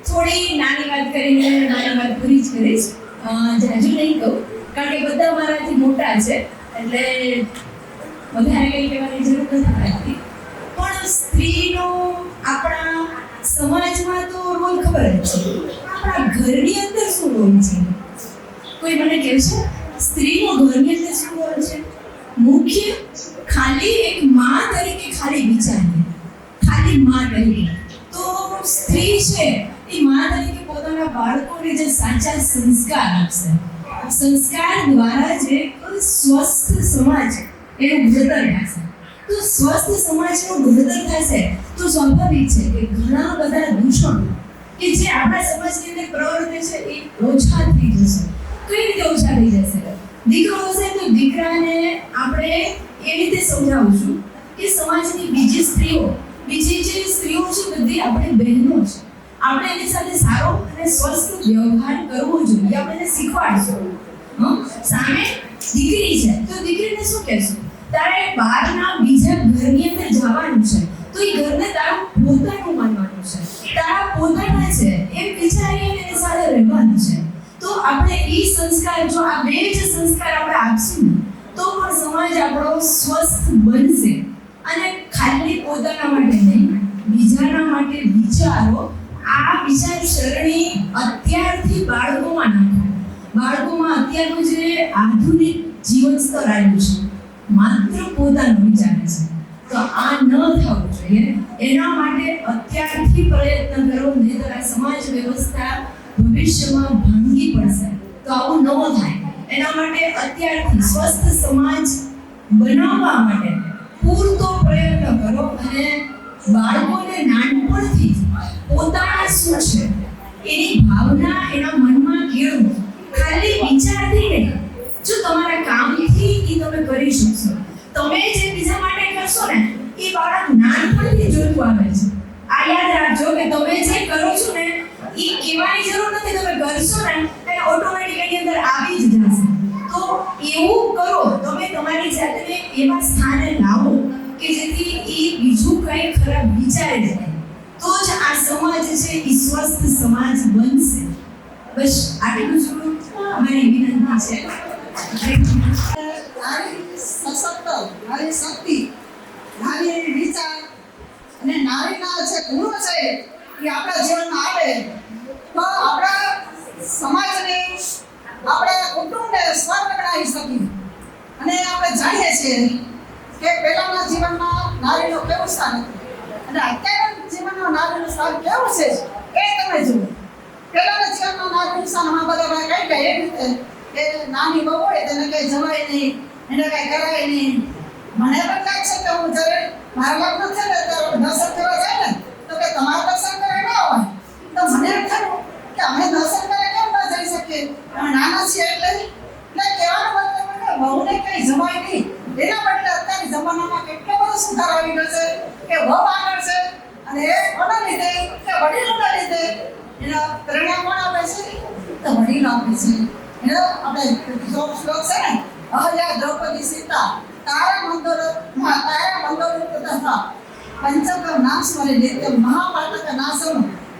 Speaker 1: થોડી નાની વાત કરીને નાની વાત પૂરી જ કરીશ, જાજુ નહીં કહું, કારણ કે બધા મારાથી મોટા છે એટલે વધારે કંઈ કહેવાની જરૂર નથી લાગતી. પણ સ્ત્રીનો આપણા સમાજમાં તો રોલ ખબર જ છે, આપણા ઘરની અંદર શું રોલ છે કોઈ મને કહેશે? સ્ત્રીનો ઘરની અંદર શું રોલ છે? મુખ્ય ખાલી એક માં તરીકે ખાલી વિચારીએ, ખાલી માં તરીકે તો સ્ત્રી છે એ માં તરીકે પોતાના બાળકોને જે સાચા સંસ્કાર આપશે, સંસ્કાર દ્વારા જે સ્વસ્થ સમાજ એનું ઘડતર થશે. તો સ્વસ્થ સમાજનું ઘડતર થશે તો સ્વાભાવિક છે કે ઘણા બધા દૂષણો કે જે આપણા સમાજની અંદર પ્રવર્તે છે એ ઓછા થઈ જશે. કઈ રીતે ઓછા થઈ જશે? દીકરો હશે તો દીકરાને આપણે એ રીતે સમજાવશું કે સમાજની બીજી સ્ત્રીઓ, બીજી જે સ્ત્રીઓ છે બધી આપણી બહેનો છે, આપણે એની સાથે સારો અને સ્વસ્થ વ્યવહાર કરવો જોઈએ, આપણે એને શીખવાડશું. સામે દીકરી છે તો દીકરીને શું કહેશું? તારે બહારના બીજા ઘરની અંદર જવાનું છે તો એ ઘરને તારું પોતાનું માનવાનું છે, તારા પોતાના છે એમ વિચારીને એની સાથે રહેવાનું છે. તો આપણે એ સંસ્કાર, જો આ બે જ સંસ્કાર આપણે આપશું તો પણ સમાજ આપણો સ્વસ્થ બનશે. અને ખાલી પોતાના માટે નહીં, બીજાના માટે વિચારો. આ વિચાર સરણી અત્યારથી બાળકોમાં નાખો. બાળકોમાં અત્યારનું જે આધુનિક જીવન સ્તર આવ્યું છે, માત્ર પોતાનું વિચારે છે, તો આ ન થવું જોઈએ. એના માટે અત્યારથી પ્રયત્ન કરો, નહીંતર આ સમાજ વ્યવસ્થા ભવિષ્યમાં ભાંગી પડશે. તો આવું ન થાય એના માટે અત્યારથી સ્વસ્થ સમાજ બનાવવા માટે પૂરતો પ્રયત્ન કરો અને બાળકોને નાનપણથી પોતાના શું છે એની ભાવના એના મનમાં કેળવો. ખાલી વિચારથી નહીં, જો તમારા કામથી એ તમે કરી શકશો. તમે જે બીજા માટે કરશો ને એ બાળક નાનપણથી જોતું આવે છે. આ યાદ રાખજો કે તમે જે કરો છો ને એ કહેવાની જરૂર નથી, તમે કરશો ને એટલે ઓટોમેટિક એની અંદર આવી જ જશે. તો એવું કરો, તમે તમારી જાતને એવા સ્થાને લાવો કે જેથી એ બીજું કંઈ ખરાબ વિચારે જાય, તો જ આ સમાજ છે એ સ્વસ્થ સમાજ બનશે. બસ આટલું જ મારી વિનંતી છે.
Speaker 14: નારી સશક્ત, નારી શક્તિ, નારી વિચાર અને નારીના જે ગુણો છે એ આપણા જીવનમાં આવે તો આપણા સમાજને, આપણા કુટુંબને સ્વર્ગ બનાવી શકીએ. અને આપણે જાણીએ છીએ કે પહેલાના જીવનમાં નારીનું કેવું સ્થાન હતું અને અત્યારના જીવનમાં નારીનું સ્થાન કેવું છે એ તમે જુઓ. પહેલાના જીવનમાં નારીનું સ્થાન માં બધા કઈ કઈ એવી રીતે કે નાની બહુ હોય તેને કઈ જવાય નહીં, એને કઈ કરાય નહીં. મને પણ લાગે છે કે હું જ્યારે મારા લગ્ન થયા ને ત્યારે દર્શન કરવા જાય ને તો કે તમારા દર્શન કરે ના હોય, તો મને એમ થયું કે અમે દર્શન કરે કેમ ના જઈ શકીએ, અમે નાના છીએ એટલે કહેવાનો મતલબ કે બહુને કઈ જવાય નહીં. એના બદલે અત્યારની જમાનામાં કેટલો બધો સુધાર આવી ગયો છે કે બહુ આગળ છે અને એ કોના લીધે કે વડીલોના લીધે એના પ્રેરણા કોણ આપે છે? તો વડીલો આપે છે. એનો આપણે શ્લોક છે ને, અહલ્યા દ્રૌપદી સીતા તારા મંદોર તથા પંચકર નામ સ્મરે નિત્ય મહાપાતક નાશમ.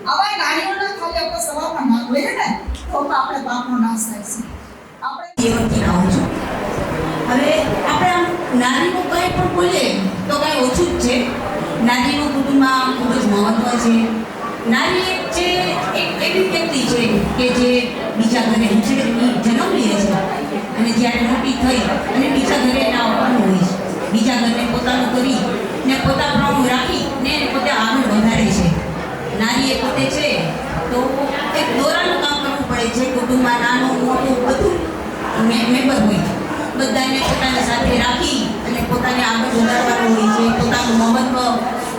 Speaker 14: આવા નારીઓના ખાલી આપણે સવારમાં ના હોય ને તો આપણે પાપનો નાશ થાય છે. આપણે
Speaker 9: જીવનથી આવું છું. હવે આપણે આમ નારીનું કંઈ પણ બોલીએ તો કાંઈ ઓછું જ છે. નારીનું કુટુંબમાં ખૂબ જ મહત્વ છે. નારી એક એવી વ્યક્તિ છે કે જે બીજા ઘરે જન્મ લે છે અને જ્યારે મોટી થઈ અને બીજા ઘરે એના આવવાનું હોય છે. બીજા ઘરને પોતાનું કરી ને પોતાનું રાખી ને પોતે આગળ વધારે છે. નારી એ પોતે છે તો એક દોરાનું કામ કરવું પડે છે. કુટુંબમાં નાનું મોટું બધું મેમ્બર હોય, બધાને પોતાની સાથે રાખી અને પોતાને આગળ વધારવાનું હોય છે. પોતાનું મહત્વ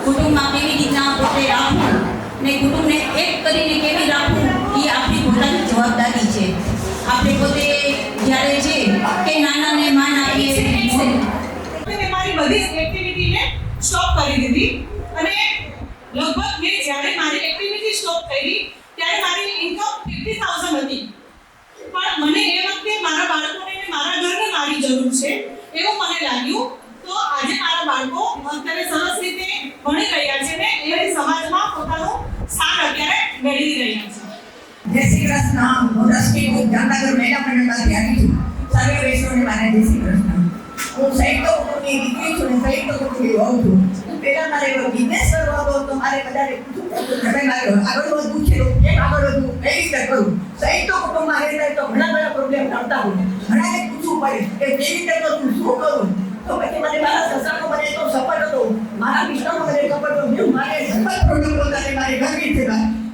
Speaker 9: કુટુંબમાં કેવી રીતના પોતે રાખવું ને કુટુંબને એક કરીને કેવી રાખવું એ આપણી પોતાની જવાબદારી છે. આપણે પોતે જ્યારે છે કે નાનાને માન આપીએ.
Speaker 5: મેં મારી બધી એક્ટિવિટીને સ્ટોપ કરી દીધી અને લગભગ મેં જ્યારે મારી એક્ટિવિટી સ્ટોપ કરી ત્યારે મારી ઇન્કમ 50,000 હતી. પણ મને એ વખતે મારા બાળકોને અને મારા ઘરને મારી જરૂર છે એવું મને લાગ્યું. તો આજે મારા બાળકો અત્યારે સરસ રીતે ભણી રહ્યા છે ને એ સમાજમાં પોતાનું સ્થાન અત્યારે મેળવી રહ્યા છે.
Speaker 1: જય શ્રી કૃષ્ણ. હું રશ્મિ જામનગર મહિલા મંડળમાં ધ્યાની છું. સર્વે વૈષ્ણવને મારા જય શ્રી કૃષ્ણ. હું સંયુક્ત કુટુંબની દીકરી છું ને સંયુક્ત કુટુંબની વહુ છું. પહેલા મારે બિઝનેસ કરવો હતો તો મારે બધાને પૂછવું પડતું કે ભાઈ મારે આગળ વધવું છે, કેમ આગળ વધવું, કઈ રીતે કરવું. સંયુક્ત કુટુંબમાં રહેતા તો ઘણા બધા પ્રોબ્લેમ આવતા હોય. ઘણાને પૂછવું પડે કે કેવી રીતે કરવું, શું કરવું. તો પછી મને મારા સસરાનો મને તો સપોર્ટ હતો, મારા મિસ્ટરનો મને સપોર્ટ હતો. મારે સફળ પ્રોડક્ટ પોતાને મારી ગરમી છે.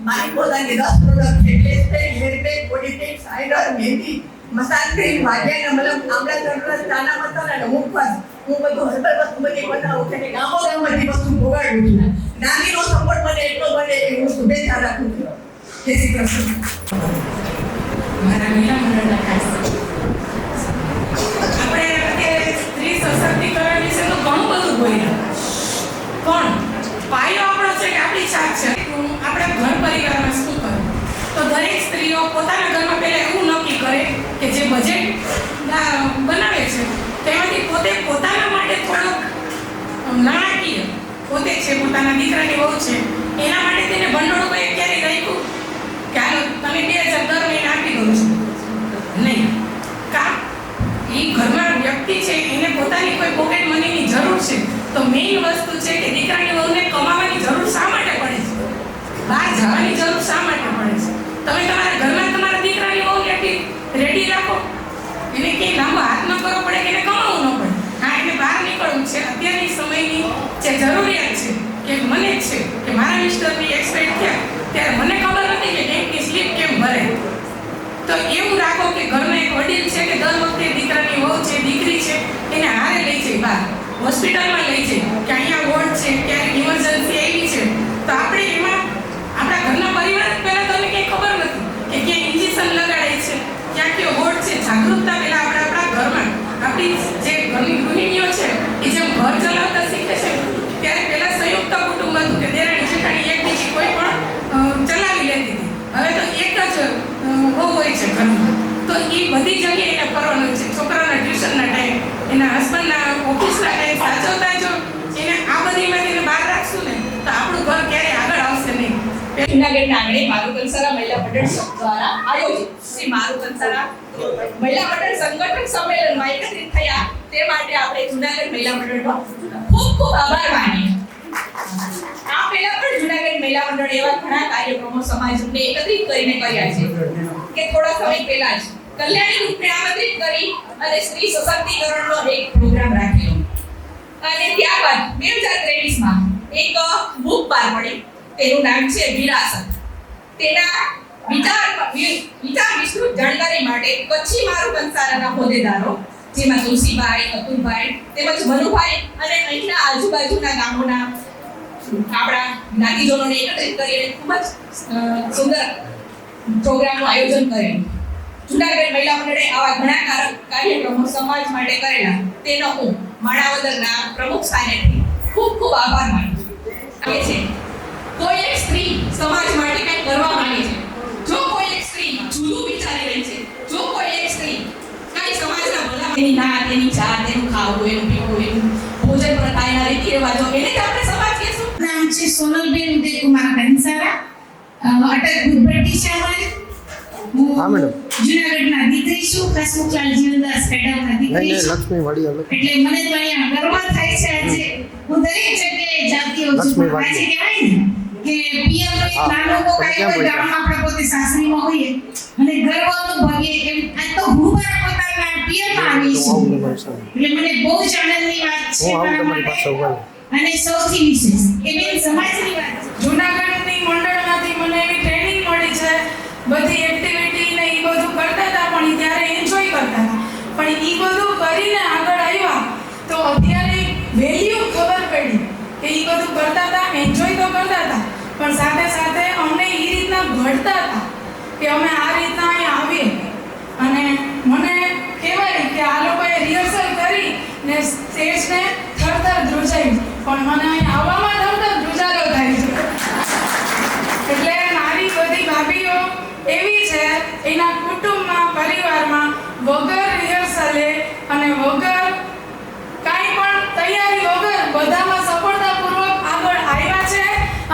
Speaker 1: મારી પોતાની 10 પ્રોડક્ટ છે. Face pack, hair pack, body pack, સાઇડર, મહેંદી, મસાજ ક્રીમ, વાગ્યાના મલમ, આમળા ચરસ, ચાના મસાલા અને મુખવાસ. હું બધું હર્બલ વસ્તુ બધી બનાવું છું અને ગામોગામમાંથી વસ્તુ ભોગાડું છું. નાનીનો સપોર્ટ મને એટલો મળે એ હું શુભેચ્છા રાખું છું. જય શ્રી કૃષ્ણ.
Speaker 8: મારા મહિલા મંડળના ખાસ આપણે અત્યારે સ્ત્રી સશક્તિકરણ વિશે તો ઘણું બધું બોલ્યા, પણ પાયો આપણો છે કે આપણી છાપ છે. આપણા ઘર પરિવારમાં શું કરવું, તો દરેક સ્ત્રીઓ પોતાના ઘરમાં પહેલા એવું નક્કી કરે કે જે બજેટ બનાવે છે તેમાંથી પોતે પોતાના માટે થોડોક નાણાકીય પોતે છે, પોતાના દીકરાની વહુ છે એના માટે તેને ભંડોળ કોઈ ક્યારેય રાખ્યું કે હાલો તમે 2,000 દર મહિને આપી દો છો નહીં. કા એ ઘરમાં વ્યક્તિ છે એને પોતાની કોઈ પોકેટ મનીની જરૂર છે તો મેઇન વસ્તુ છે કે દીકરાની વહુને કમાવાની જરૂર શા માટે પડે છે, બહાર જવાની જરૂર શા માટે પડે છે. તમે તમારા ઘરમાં તમારા દીકરાની વહુને રેડી રાખો, એને કંઈ લાંબો હાથ ન કરવો પડે કે એને કમાવું ન પડે. હા, એને બહાર નીકળવું છે. અત્યારની સમયની જે જરૂરિયાત છે કે મને જ છે કે મારા મિસ્ટરની એક્સપાયર થયા ત્યારે મને ખબર નથી કે બેંકની સ્લીપ કેમ ભરે. તો એવું રાખો કે ઘરના એક વડીલ છે કે દર વખતે દીકરાની વહુ છે, દીકરી છે એને હારે લઈ જાય, બહાર હોસ્પિટલમાં લઈ જાય કે અહીંયા વોર્ડ છે, ક્યારેક ઇમરજન્સી આવી છે. તો આપણે એમાં આપણા ઘરના પરિવાર પહેલાં તો કંઈ ખબર નથી કે ક્યાં ઇન્જેક્શન લગાડે છે, ક્યાં કયો વોર્ડ છે. જાગૃતતા પહેલાં આપણે આપણા ઘરમાં આપણી જે ઘરની ગૃહિણીઓ છે એ જેમ ઘર ચલાવતા શીખે છે ત્યારે પહેલાં સંયુક્ત કુટુંબ હતું કે દેરાણી જેઠાણી એક બીજી કોઈ પણ ચલાવી લેતી હતી. હવે તો એક જ બહુ હોય છે ઘરમાં. તો એ બધી જગ્યાએ એને કરવાનું છે. છોકરાના ટ્યુશનના ટાઈમ, એના હસબન્ડના ઓફિસના ટાઈમ સાચવતા જો એને આ બધીમાંથી એને બહાર રાખશું ને તો આપણું ઘર ક્યારેય આગળ આવશે નહીં.
Speaker 7: જૂનાગઢના આંગણે મારુ કંસારા મહિલા મંડળ દ્વારા આયોજિત શ્રી મારુ કંસારા મહિલા મંડળ સંગઠન સંમેલનમાં એકત્રિત થયા તે માટે આપણે જૂનાગઢ મહિલા મંડળનો ખૂબ ખૂબ આભાર માનીએ. આ પહેલા પણ જૂનાગઢ મહિલા મંડળ એવા ઘણા કાર્યક્રમો સમાજને એકત્રિત કરીને કર્યા છે કે થોડા સમય પહેલા જ કલ્યાણી ગ્રુપને આમંત્રિત કરી અને સ્ત્રી સશક્તિકરણનો એક પ્રોગ્રામ રાખેલો અને ત્યારબાદ 2023માં એક બુક બહાર પડી. તેનું નામ છે વિરાસત. તેના વિચાર વિસ્તૃત જાણકારી માટે કચ્છી મારુ કંસારાના હોદ્દેદારો જેમાં તુલસીભાઈ, અતુલભાઈ તેમજ મનુભાઈ અને અહીંના આજુબાજુના ગામોના આપણા જ્ઞાતિજનોને એકત્રિત કરીને ખૂબ જ સુંદર પ્રોગ્રામનું આયોજન કરેલું. જૂનાગઢ મહિલા મંડળે આવા ઘણા કાર્યક્રમો સમાજ માટે કરેલા તેનો હું માણાવદરના પ્રમુખ સ્થાનેથી ખૂબ ખૂબ આભાર માનું છું. કોઈ એક સ્ત્રી સમાજ માટે કંઈક કરવા માંગે છે, જો કોઈ એક સ્ત્રી જુદું વિચારી રહી છે, જો કોઈ એક સ્ત્રી કઈ સમાજના ભલા તેની નાત, તેની જાત, તેનું ખાવું, એનું પીવું, એનું ભોજન પ્રથા, એના રીતિ રિવાજો, એને જ આપણે સમાજ કહેશું.
Speaker 15: નામ છે સોનલબેન ઉદયકુમાર કંસારા, અટક ભૂતભટ્ટી છે અમારી. હું
Speaker 16: જુનાગઢના દીકરી છું, હસમુખલાલ જીવનદાસ પેડાવના દીકરી છું. એટલે મને તો અહીંયા ગર્વ થાય છે. આજે હું દરેક જગ્યાએ જાતી હોઉં છું. આજે કહેવાય ને કે પિયર નાનો કાંઈ હોય ગામમાં આપણે પોતે સાસરીમાં હોઈએ અને ગર્વ અનુભવીએ એમ. આ તો હું મારા પોતાના પિયરમાં આવી છું એટલે મને બહુ જ આનંદની વાત છે મારા માટે. અને સૌથી વિશેષ એ બેન સમાજની વાત છે.
Speaker 17: જુનાગઢની મંડળમાંથી મને એવી ટ્રેનિંગ મળી છે, બધી એક્ટિવિટી ને એ બધું કરતા હતા પણ ત્યારે એન્જોય કરતા હતા. પણ એ બધું કરીને આગળ આવ્યા તો અત્યારે વેલ્યુ ખબર પડી કે એ બધું કરતા હતા, એન્જોય તો કરતા હતા પણ સાથે સાથે અમને એ રીતના ઘડતા હતા કે અમે આ રીતના અહીંયા આવીએ. અને મને કહેવાય કે આ લોકોએ રિહર્સલ કરી ને સ્ટેજને થરથર ધ્રુજાવી, પણ મને અહીં આવવામાં થરથર ધ્રુજારો થાય છે. એટલે મારી બધી ભાભીઓ એવી છે, એના કુટુંબમાં પરિવારમાં વગર રિહર્સલે અને વગર કાંઈ પણ તૈયારી વગર બધામાં સફળતાપૂર્વક આગળ આવ્યા છે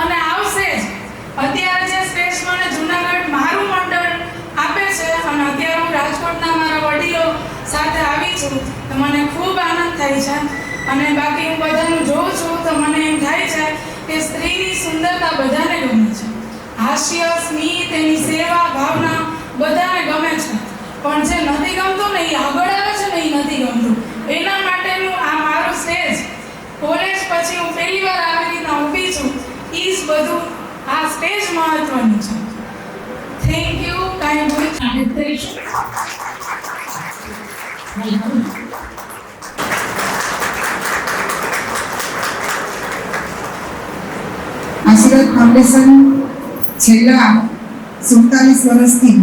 Speaker 17: અને આવશે જ. અત્યારે જે સ્ટેજ મને જુનાગઢ મારું મંડળ આપે છે અને અત્યારે હું રાજકોટના મારા વડીલો સાથે આવી છું તો મને ખૂબ આનંદ થાય છે. અને બાકી હું બધાનું જોઉં છું તો મને એમ થાય છે કે સ્ત્રીની સુંદરતા બધાને ગમે છે. હાસ્ય, સ્મિત, એની સેવા ભાવના બધાને ગમે છે, પણ જે નથી ગમતું ને એ આગળ આવે છે ને એ નથી ગમતું. એના માટેનું આ મારું સ્ટેજ કોલેજ પછી હું પહેલી વાર આવી રીતના ઊભી છું. એ જ બધું આ સ્ટેજ મહત્વનું છે. Thank you. કાંઈ ભૂલ
Speaker 18: આશીર્વાદ ફાઉન્ડેશન છેલ્લા 47 વર્ષથી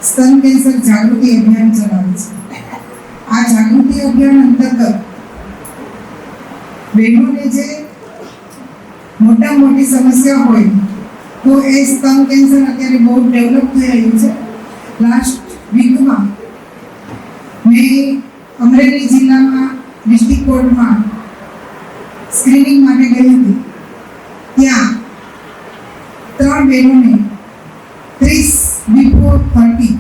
Speaker 18: સ્તન કેન્સર જાગૃતિ અભિયાન ચલાવે છે. આ જાગૃતિ અભિયાન અંતર્ગત બહેનોને જે મોટી સમસ્યા હોય તો એ સ્તન કેન્સર અત્યારે બહુ ડેવલપ થઈ રહ્યું છે. લાસ્ટ વીકમાં મેં અમરેલી જિલ્લામાં ડિસ્ટ્રિક્ટ કોર્ટમાં સ્ક્રીનિંગ માટે ગઈ હતી. ત્યાં 3 બહેનોને 30 બિફોર 30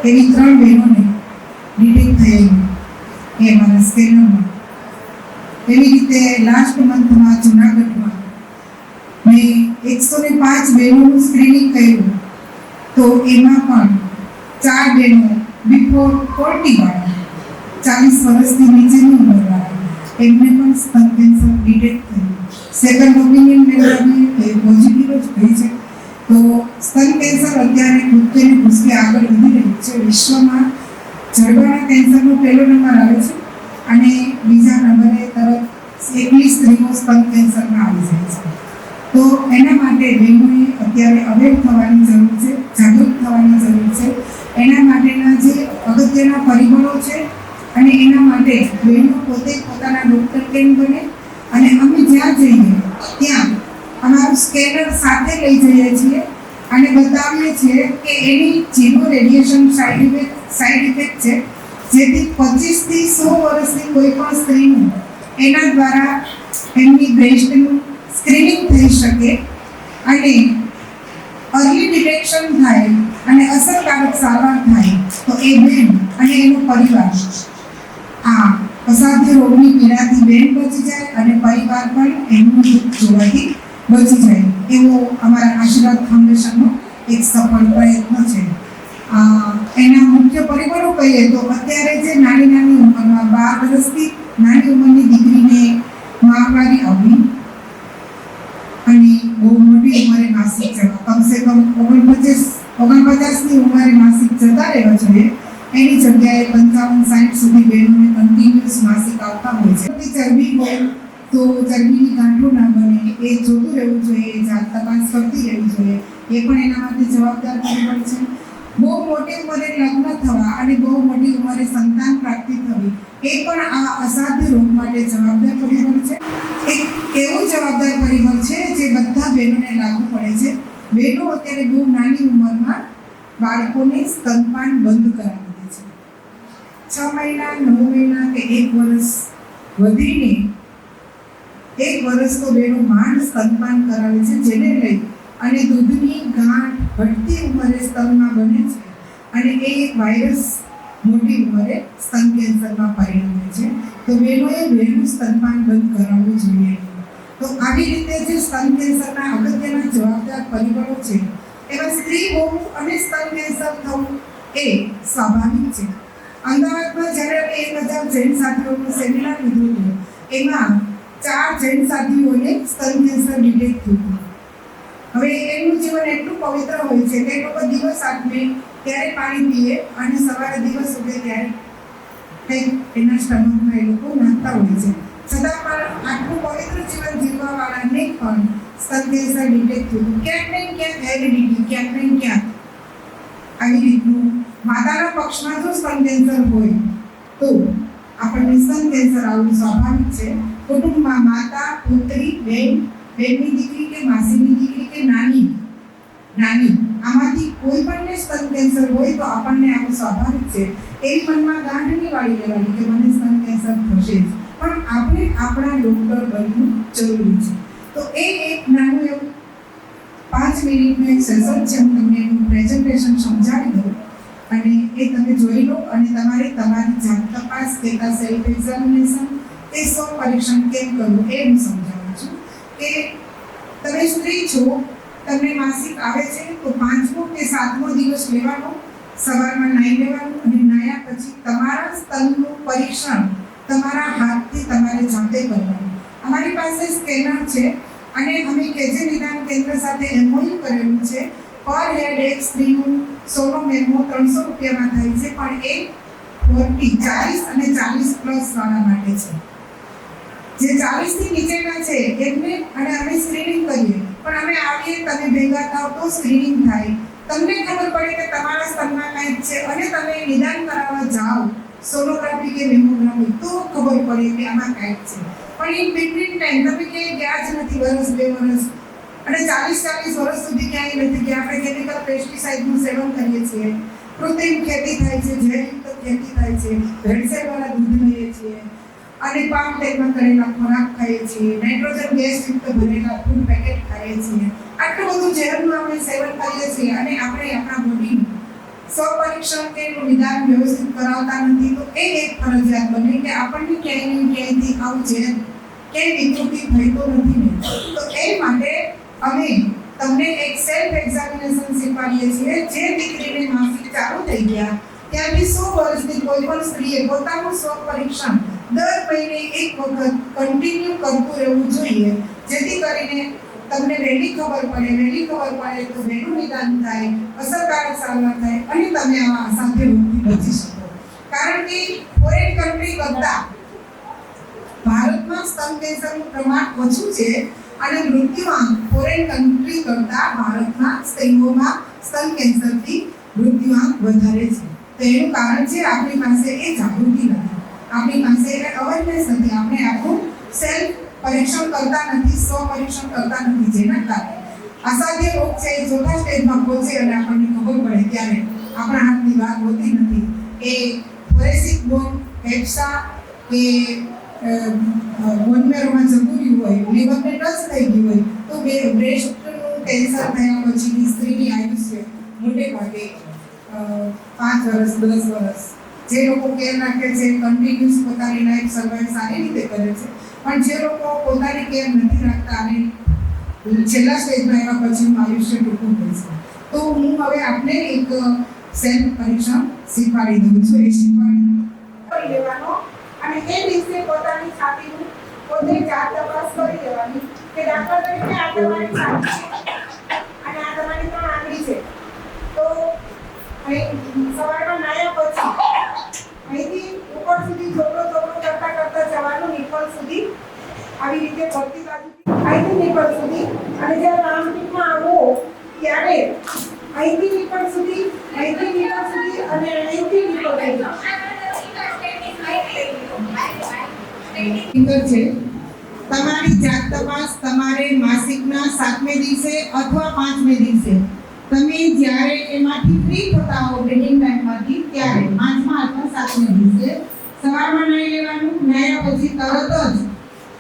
Speaker 18: એવી 3 બહેનોને ડિટેક્ટ થયેલી એ મારા સ્કેનરમાં. એવી રીતે લાસ્ટ મંથમાં જુનાગઢમાં મેં 105 બહેનોનું સ્ક્રીનિંગ કર્યું તો એમાં પણ 4 બહેનો બિફોર 40 વાળા 40 વર્ષથી નીચેની ઉંમરવાળા એમને પણ સ્તન કેન્સર ડિટેક્ટ થયું. સેકન્ડ ઓપિનિયન લેવાની એ પોઝિટિવ જ થઈ છે. તો સ્તન કેન્સર અત્યારે કૂદકે ને ભૂસકે આગળ વધી રહ્યું છે. વિશ્વમાં જડબાના કેન્સરનો પહેલો નંબર આવે છે અને બીજા નંબરે તરત 21 સ્ત્રીઓ સ્તન કેન્સરમાં આવી જાય છે. તો એના માટે બહેનોએ અત્યારે અવેર થવાની જરૂર છે, જાગૃત થવાની જરૂર છે. એના માટેના જે અગત્યના પરિબળો છે અને એના માટે બહેનો પોતે પોતાના ડૉક્ટર કેમ બને અને અમે જ્યાં જઈએ ત્યાં અમારું સ્કેનર સાથે લઈ જઈએ છીએ અને બતાવીએ છીએ કે એની ઝીરો રેડિયેશન સાઇડ ઇફેક્ટ છે, જેથી 25 થી 100 વર્ષની કોઈ પણ સ્ત્રીનું એના દ્વારા એમની બ્રેસ્ટનું સ્ક્રીનિંગ થઈ શકે અને અર્લી ડિટેક્શન થાય અને અસરકારક સારવાર થાય તો એ બેન અને એનો પરિવાર આ અસાધ્ય રોગની પીડાથી બેન બચી જાય અને પરિવાર પણ એમનું દુઃખ જોવાથી બચી જાય. એવો અમારા આશીર્વાદ ફાઉન્ડેશનનો એક સફળ પ્રયત્ન છે. એના મુખ્ય પરિબળો કહીએ તો અત્યારે જે નાની ઉંમરમાં 12 વર્ષથી નાની ઉંમરની દીકરીને મહામારી આવી અને બહુ મોટી ઉંમરે માસિક જવા, કમસે કમ 49ની ઉંમરે માસિક જતા રહેવા જોઈએ. એની જગ્યાએ 55-60 સુધી બહેનોને કન્ટિન્યુઅસ માસિક આવતા હોય છે. ચરબી હોય તો ચરબીની ગાંઠો ના બને એ જોતું રહેવું જોઈએ, જાત તપાસ કરતી રહેવી જોઈએ. એ પણ એના માટે જવાબદાર પરિબળ છે. બહુ મોટી ઉંમરે લગ્ન થવા અને બહુ મોટી ઉંમરે સંતાન પ્રાપ્તિ થવી એ પણ આ અસાધ્ય રોગ માટે જવાબદાર પરિબળ છે. એક એવું જવાબદાર પરિબળ છે જે બધા બહેનોને લાગુ પડે છે. બહેનો અત્યારે બહુ નાની ઉંમરમાં બાળકોને સ્તનપાન બંધ કરાવી દે છે. 6 મહિના 9 મહિના કે 1 વર્ષ વધીને 1 વર્ષ તો બહેનો માંડ સ્તનપાન કરાવે છે, જેને લઈ અને દૂધની ગાંઠ ઘટતી ઉંમરે સ્તનમાં બને છે અને એ એક વાયરસ મોટી ઉંમરે સ્તન કેન્સરમાં પરિણમે છે. તો બહેનોએ વહેલું સ્તનપાન બંધ કરાવવું જોઈએ. તો આવી રીતે જે સ્તન કેન્સરના અગત્યના જવાબદાર પરિબળો છે એમાં સ્ત્રી હોવું અને સ્તન કેન્સર થવું એ સ્વાભાવિક છે. અમદાવાદમાં જ્યારે અમે 1000 જૈન સાથીઓનો સેમિનાર લીધો હતો એમાં 4 જૈન સાથીઓને સ્તન કેન્સર ડિટેક્ટ થયું હતું. હવે એનું જીવન એટલું પવિત્ર હોય છે કે એ લોકો દિવસ આઠમે ત્યારે પાણી પીએ અને સવારે દિવસ ઉગે ત્યારે કંઈક એના સ્ટમકમાં એ લોકો નાખતા હોય છે. છતાં પણ આટલું પવિત્ર જીવન જીવવાવાળાને પણ સ્તન કેન્સર ડિટેક્ટ થયું. ક્યાંક ને ક્યાંક હેરિડિટી, ક્યાંક ને ક્યાંક આવી રીતનું માતાના પક્ષમાં જો સ્તન કેન્સર હોય તો આપણને સ્તન કેન્સર આવવું સ્વાભાવિક છે. કુટુંબમાં માતા, પુત્રી, બેનની દીકરી કે માસીની દીકરી કે નાની આમાંથી કોઈ પણને સ્તન કેન્સર હોય તો આપણને આવું સ્વાભાવિક છે. એવી મનમાં ગાંઠ નહીં વાળી લેવાની કે મને સ્તન કેન્સર થશે જ, પણ આપણે આપણા ડોક્ટર બનવું જરૂરી છે. તો એ એક નાનું એવું 5 મિનિટનું એક સેશન છે. હું તમને એનું પ્રેઝન્ટેશન સમજાવી દઉં અને એ તમે જોઈ લો અને તમારી જાત તપાસ કે સેલ્ફ એક્ઝામિનેશન એ સ્વ પરીક્ષણ કેમ કરવું એ હું સમજાવું છું. કે તમે સ્ત્રી છો, તમને માસિક આવે છે તો 5મો કે 7મો દિવસ લેવાનો, સવારમાં નાહી લેવાનું અને નાહ્યા પછી તમારા સ્તનનું પરીક્ષણ તમારા હાથથી તમારે જાતે કરવાનું. અમારી પાસે સ્કેનર છે અને અમે કેજે નિદાન કેન્દ્ર સાથે એમઓયુ કરેલું છે. પર હેડ એક સ્ત્રીનું સોનો મેમો 300 રૂપિયામાં થાય છે, પણ એ 40 અને 40 પ્લસ વાળા માટે છે. જે 40 થી નીચેના છે એમને અને અમે સ્ક્રીનિંગ કરીએ, પણ અમે આવીએ તમે ભેગા થાવ તો સ્ક્રીનિંગ થાય. તમને ખબર પડે કે તમારા સ્તનમાં કંઈક છે અને તમે નિદાન કરાવવા જાઓ સોનોગ્રાફી કે મેમોગ્રાફી તો ખબર પડે કે આમાં કંઈક છે. પણ ઇન બિટવીન ટાઈમ તમે કે ગયા જ નથી વર્ષ 2 વર્ષ અને 40 વર્ષ સુધી ક્યાંય નથી ગયા. આપણે કેમિકલ પેસ્ટિસાઇડનું સેવન કરીએ છીએ, કૃત્રિમ ખેતી થાય છે, જૈવિક ખેતી થાય છે, ભેળસેળવાળા દૂધ લઈએ છીએ અને પામ તેલમાં કરેલા ખોરાક ખાઈએ છીએ, નાઇટ્રોજન ગેસ યુક્ત ભરેલા ફૂડ પેકેટ ખાઈએ છીએ. આટલું બધું ઝેરનું આપણે સેવન કરીએ છીએ અને આપણે આપણા બોડીનું સ્વપરીક્ષણ કે નિદાન વ્યવસ્થિત કરાવતા નથી. તો એ એક ફરજિયાત બને કે આપણને ક્યાંય ને ક્યાંયથી આવું ઝેર કે વિકૃતિ થઈ તો નથી ને. તો એ માટે અમે તમને એક સેલ્ફ એક્ઝામિનેશન શીખવાડીએ છીએ. જે દીકરીને માસિક ચાલુ થઈ ગયા ત્યારથી 100 વર્ષની કોઈ પણ સ્ત્રીએ પોતાનું સ્વપરીક્ષણ દર મહિને એક વખત કન્ટિન્યુ કરતું રહેવું જોઈએ, જેથી કરીને તમને વહેલી ખબર પડે તો વહેલું નિદાન થાય, અસરકારક સારવાર થાય અને તમે આવા અસાધ્ય રોગથી બચી શકો. કારણ કે ફોરેન કન્ટ્રી કરતા ભારતમાં સ્તન કેન્સરનું પ્રમાણ ઓછું છે અને મૃત્યુઆંક ફોરેન કન્ટ્રી કરતા ભારતમાં સ્ત્રીઓમાં સ્તન કેન્સરથી મૃત્યુઆંક વધારે છે. તો એનું કારણ છે આપણી પાસે એ જાગૃતિ નથી, આપણી પાસે એ અવેરનેસ નથી. આપણે આપણું સેલ્ફ પરીક્ષણ કરતા નથી, સ્વ પરીક્ષણ કરતા નથી, જેના કારણે અસાધ્ય રોગ છે એ ચોથા સ્ટેજમાં પહોંચે અને આપણને ખબર પડે ત્યારે આપણા હાથની વાત હોતી નથી. એ ફોરેન્સિક બોન હેપ્સા કે બોન મેરોમાં જતું રહ્યું હોય, લીવરને ટચ થઈ ગયું હોય તો બ્રેસ્ટનું કેન્સર થયા પછીની સ્ત્રીની આયુષ્ય મોટે ભાગે 5 વર્ષ 10 વર્ષ. જે લોકો કેર રાખે છે કન્ટિન્યુઅસ પોતાની લાઈફ સર્વાઈવ સારી રીતે કરે છે, પણ જે લોકો પોતાની કેર નથી રાખતા અને છેલ્લા સ્ટેજમાં એવા પછીનું આયુષ્ય ટૂંકું હોય છે. તો હું હવે આપને એક સેલ્ફ પરીક્ષણ શીખવાડી દઉં છું. એ શીખવાડી લેવાનો અને એ દિવસે પોતાની છાતીનું પોતે જાત તપાસ કરી લેવાની કે દાખલા તરીકે આ તમારી છાતી છે અને આ તમારી 3 આંગળી છે. તો સવારમાં નાયા પછી અહીંથી ઉપર સુધી ચોકડો કરતા જવાનું નિપલ સુધી, આવી રીતે ફરતી બાજુથી અહીંથી નિપલ સુધી, અને જ્યારે રાઉન્ડ ટીપમાં આવો ત્યારે અહીંથી નિપલ સુધી અને અહીંથી નિપલ છે. તમારી જાત તપાસ તમારે માસિકના 7મે દિવસે અથવા 5મે દિવસે તમે જ્યારે એમાંથી ફ્રી થતા હો બ્લીડિંગ ટાઈમમાંથી ત્યારે 5મા અથવા 7મે દિવસે સવારમાં નાહી લેવાનું. નાહ્યા પછી તરત જ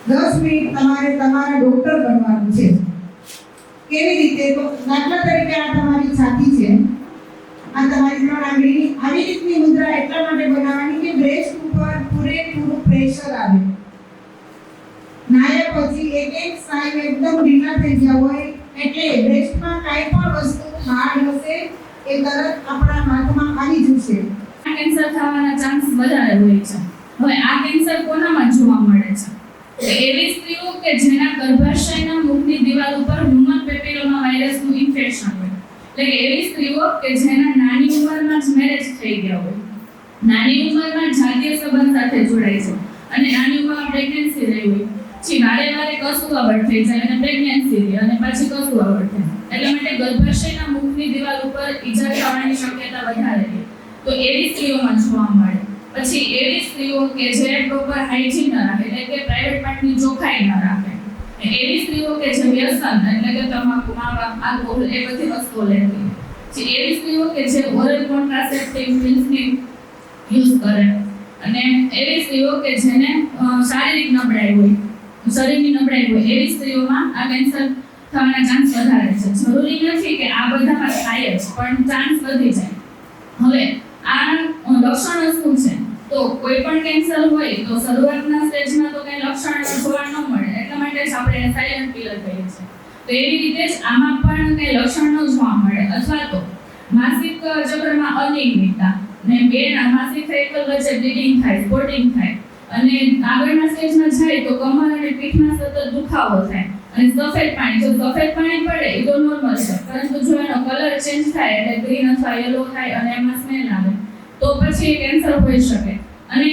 Speaker 18: 10 મિનિટ તમારે તમારા ડોક્ટર બનવાનું છે. કેવી રીતે? તો દાખલા તરીકે આ તમારી છાતી છે, આ તમારી 3 આંગળીની આવી રીતની મુદ્રા એટલા માટે બનાવવાની કે બ્રેસ્ટ ઉપર પૂરેપૂરું પ્રેશર આવે. નાયા પછી એક સ્નાયુ એકદમ ઢીલા થઈ ગયા હોય એટલે બ્રેસ્ટમાં કાંઈ પણ વસ્તુ હાર્ડ હશે એ તરત આપણા હાથમાં આવી જશે.
Speaker 2: આ કેન્સર થવાના ચાન્સ વધારે હોય છે. હવે આ કેન્સર કોનામાં જોવા મળે છે? તો એવી સ્ત્રીઓ કે જેના ગર્ભાશયના મુખની દિવાલ ઉપર હ્યુમન પેપિલોમા વાયરસનું ઇન્ફેક્શન હોય, એટલે કે એવી સ્ત્રીઓ કે જેના નાની ઉંમરમાં જ મેરેજ થઈ ગયા હોય, નાની ઉંમરમાં જાતીય સંબંધ સાથે જોડાય છે અને નાની ઉંમરમાં પ્રેગ્નન્સી રહી હોય, પછી વારે કસુવાવડ થઈ જાય અને પ્રેગ્નન્સી રહે અને પછી કસુવાવડ થાય, એટલા માટે ગર્ભાશયના મુખની દિવાલ ઉપર ઈજા થવાની શક્યતા વધારે રહે. તો એવી સ્ત્રીઓમાં જોવા મળે. પછી એવી સ્ત્રીઓ કે જે પ્રોપર હાઇજીન ન રાખે, એટલે કે પ્રાઇવેટ પાર્ટની ચોખ્ખાઈ ન રાખે, એવી સ્ત્રીઓ કે જે વ્યસન એટલે કે તમાકુ, માવા, આલ્કોહોલ એ બધી વસ્તુઓ લેતી, પછી એવી સ્ત્રીઓ કે જે ઓરલ કોન્ટ્રાસેપ્ટિવ પિલ્સની યુઝ કરે, અને એવી સ્ત્રીઓ કે જેને શારીરિક નબળાઈ હોય, શરીરની નબળાઈ હોય, એવી સ્ત્રીઓમાં આ કેન્સર થવાના ચાન્સ વધારે છે. જરૂરી નથી કે આ બધામાં થાય જ, પણ ચાન્સ વધી જાય. હવે આ લક્ષણો શું છે? તો કોઈ પણ કેન્સર હોય તો શરૂઆતના સ્ટેજમાં તો કઈ લક્ષણ જોવા ન મળે, એટલા માટે જ આપણે સાયલન્ટ કિલર કહીએ છીએ. તો એવી રીતે જ આમાં પણ કઈ લક્ષણ ન જોવા મળે, અથવા તો માસિક ચક્રમાં અનિયમિતતા ને માસિક સાયકલ વચ્ચે બ્લીડિંગ થાય, સ્પોટિંગ થાય, અને આગળના સ્ટેજમાં જાય તો કમર અને પીઠમાં સતત દુખાવો થાય, અને સફેદ પાણી, જો સફેદ પાણી પડે એ તો નોર્મલ છે, પરંતુ જો એનો કલર ચેન્જ થાય એટલે ગ્રીન અથવા યલો થાય અને એમાં સ્મેલ આવે તો પછી કેન્સર હોઈ શકે. અને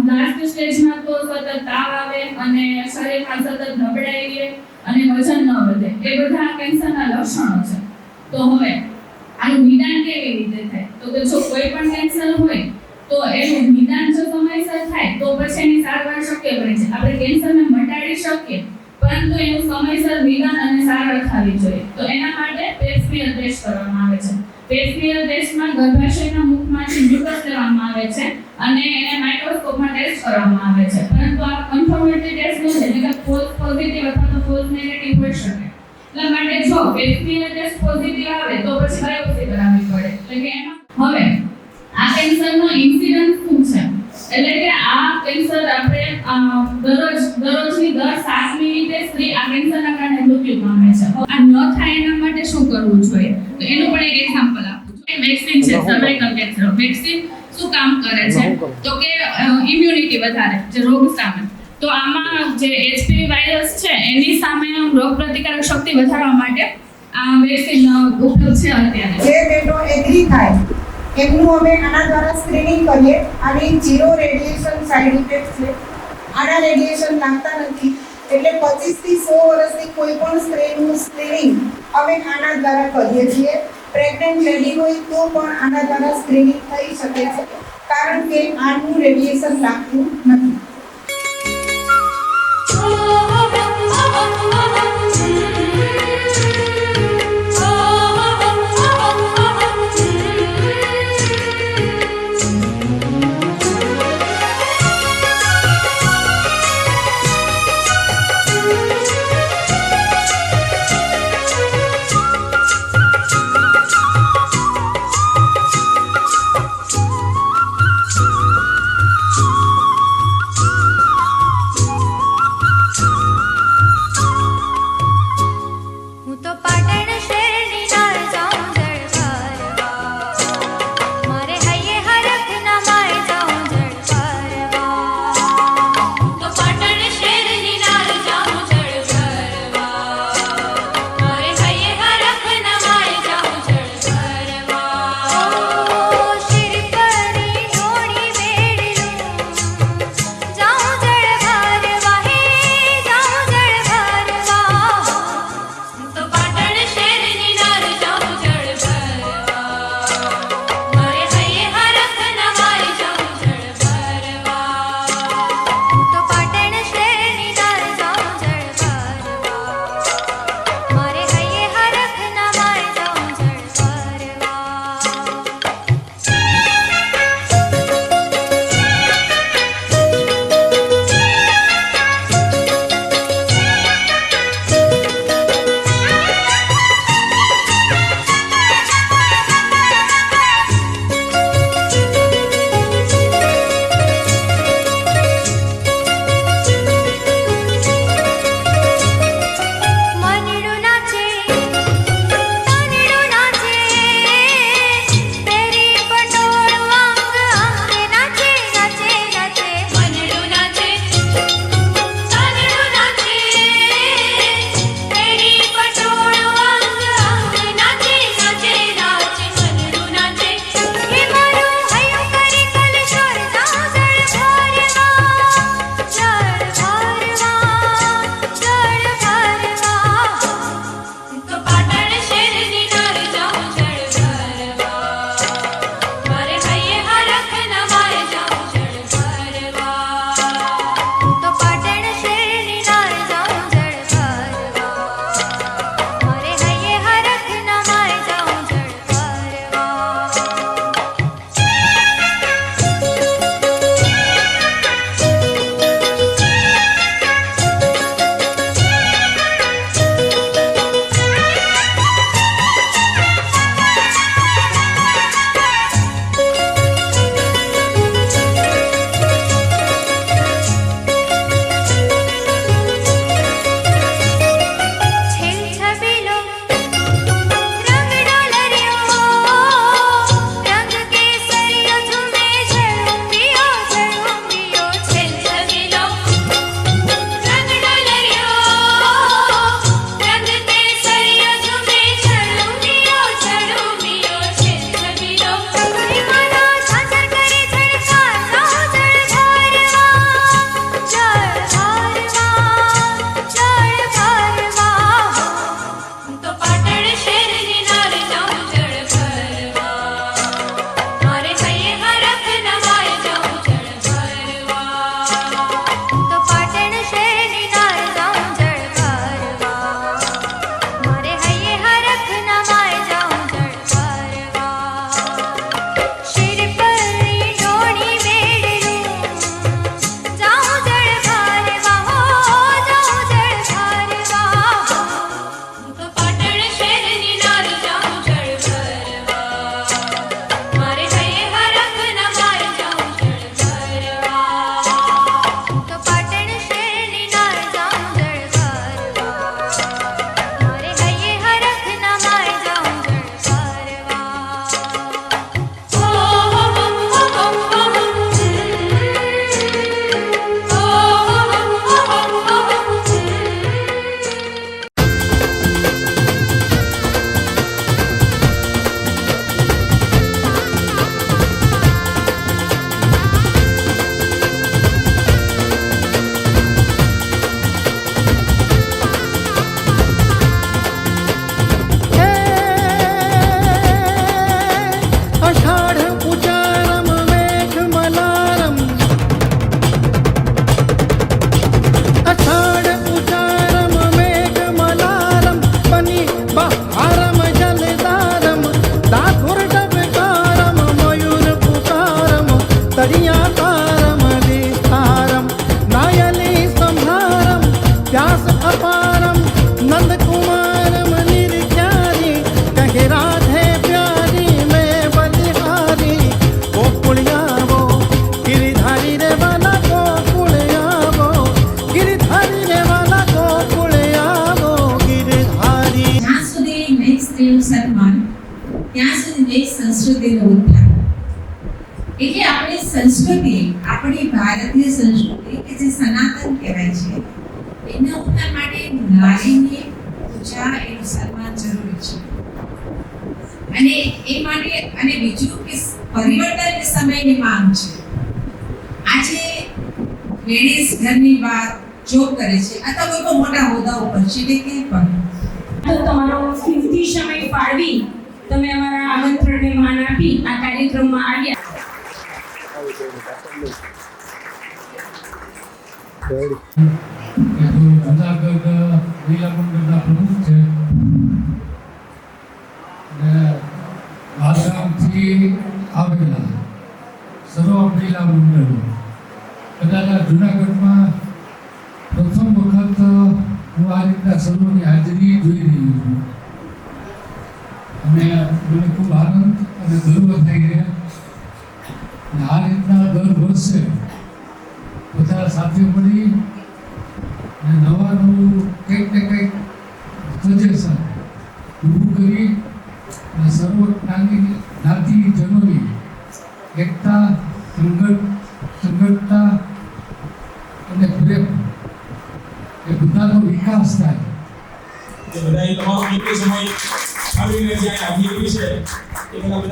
Speaker 2: લાસ્ટ સ્ટેજમાં તો સતત તાવ આવે અને શરીરમાં સતત નબળાઈ રહે અને વજન ન વધે, એ બધા કેન્સરના લક્ષણો છે. તો હવે આનું નિદાન કેવી રીતે થાય? તો કે જો કોઈ પણ કેન્સર હોય તો એનું નિદાન જો સમયસર થાય તો પછી એની સારવાર શક્ય બને છે. આપણે કેન્સરને મટાડી શકીએ, પરંતુ એનું સમયસર નિદાન અને સારવાર થવી જોઈએ. તો એના માટે પેપ્સમિયર ટેસ્ટ કરવામાં આવે છે. પેપ્સમિયર ટેસ્ટમાં ગર્ભાશયના મુખમાંથી મ્યુકસ લેવામાં આવે છે અને એને માઇક્રોસ્કોપમાં ટેસ્ટ કરવામાં આવે છે, પરંતુ આ કન્ફર્મેટરી ટેસ્ટ ન છે, એટલે કે ફોલ્સ પોઝિટિવ અથવા તો ફોલ્સ નેગેટિવ હોઈ શકે. એટલા માટે જો પેપ્સમિયર ટેસ્ટ પોઝિટિવ આવે તો પછી બાયોપ્સી કરાવવી પડે. એટલે કે એમાં હવે આ કેન્સરનો ઇન્સિડન્સ શું છે? એટલે કે આ કેન્સર આપણે દરરોજની 7 મિનિટે સ્ત્રી આ કેન્સરના કારણે મૃત્યુ પામે છે. આ ન થાય એના માટે શું કરવું જોઈએ? તો એનું પણ એક એક્ઝામ્પલ આપું છું. વેક્સિન છે, સર્વાઇકલ કેન્સર વેક્સિન શું કામ કરે છે? તો કે ઇમ્યુનિટી વધારે, જે રોગ સામે. તો આમાં જે એચપીવી વાયરસ છે એની સામે રોગ પ્રતિકારક શક્તિ વધારવા માટે આ વેક્સિન ઉપલબ્ધ છે અત્યારે.
Speaker 18: જે બહેનો એગ્રી થાય એમનું અમે આના દ્વારા સ્ક્રીનિંગ કરીએ. આની 0 રેડિયેશન સાઇડ ઇફેક્ટ છે. આના રેડિયેશન લાગતા નથી, એટલે 25 થી 100 વર્ષની કોઈ પણ સ્ત્રીનું સ્ક્રીનિંગ અમે આના દ્વારા કરીએ છીએ. પ્રેગ્નન્ટ લેડી હોય તો પણ આના દ્વારા સ્ક્રીનિંગ થઈ શકે છે, કારણ કે આનું રેડિયેશન લાગતું નથી.
Speaker 12: હું તો
Speaker 13: પાટણ શહેરની નાર જાઉં જળ ભરવા મારે કહીએ હરખ નવાય જાઉં જળ ભરવા તો પાટણ શહેરની નાર જાઉં જળ ભરવા મારે હૈયે હરખ નવાય જાઉં જળ ભરવા શિર પરની ડોણી વેડલું જાઉં જળ ભરવા હો જાઉં જળ ભરવા તો પાટણ શહેરની નાર જાઉં જળ ભરવા મારે હૈયે હરખ નવાય જાઉં જળ ભરવા તો પાટણ શહેરની નાર જાઉં જળ ભરવા મારે હૈયે હરખ નવાય જાઉં જળ
Speaker 15: आषाढ उचारम मेघमलारम आषाढ उचारम मेघमलारम बनी बहारम जलदारम दाखुर डबकारम मयूर पुकारम तड़ियाकारम विस्तारम नायली संहारम व्यास अपारम नंद कुमारम निर्चारी कहे राधे प्यारी मैं बलिहारी गोकुलियावो गिरिधारी रे वाला गोकुलियावो गिरिधारी रे वाला गोकुलियावो गिरिधारी
Speaker 6: જ્યાં સુધી નહીં સ્ત્રીનું સન્માન ત્યાં સુધી નહીં સંસ્કૃતિનો ઉદ્ધાર. એટલે આપણી સંસ્કૃતિ, આપણી ભારતીય સંસ્કૃતિ કે જે સનાતન કહેવાય છે, એના ઉદ્ધાર માટે નારીની પૂજા, એનું સન્માન જરૂરી છે. અને એ માટે અને બીજું કે પરિવર્તનની સમયની માંગ છે. આજે લેડીઝ ઘરની બહાર જોબ કરે છે અથવા કોઈ પણ મોટા હોદ્દા ઉપર છે તે ક્યાંય પણ
Speaker 2: તો તમારો કિંમતી સમય ફાળવી તમે અમારા આમંત્રણને માન આપી આ કાર્યક્રમમાં આવ્યા.
Speaker 19: જુનાગઢ મહિલા મંડળના પ્રમુખ છે અને આસામથી આવેલા સર્વ મહિલા મંડળો કદાચ જુનાગઢમાં પ્રથમ વખત હું આ રીતના સર્વની હાજરી જોઈ રહ્યો છું અને મને ખૂબ આનંદ અને ગર્વ થઈ રહ્યા. અને આ રીતના દર વર્ષે બધા સાથે મળી અને નવું કંઈક ને કંઈક સજેશન ઊભું કરી અને સર્વ જ્ઞાતિજનોની એકતા, સંગઠતા અને પ્રેમ એ બધાનો વિકાસ થાય.
Speaker 20: બધાએ તમારો કિંમતી સમય ફાળવીને જ્યાં હાજરી કરી છે એ બધા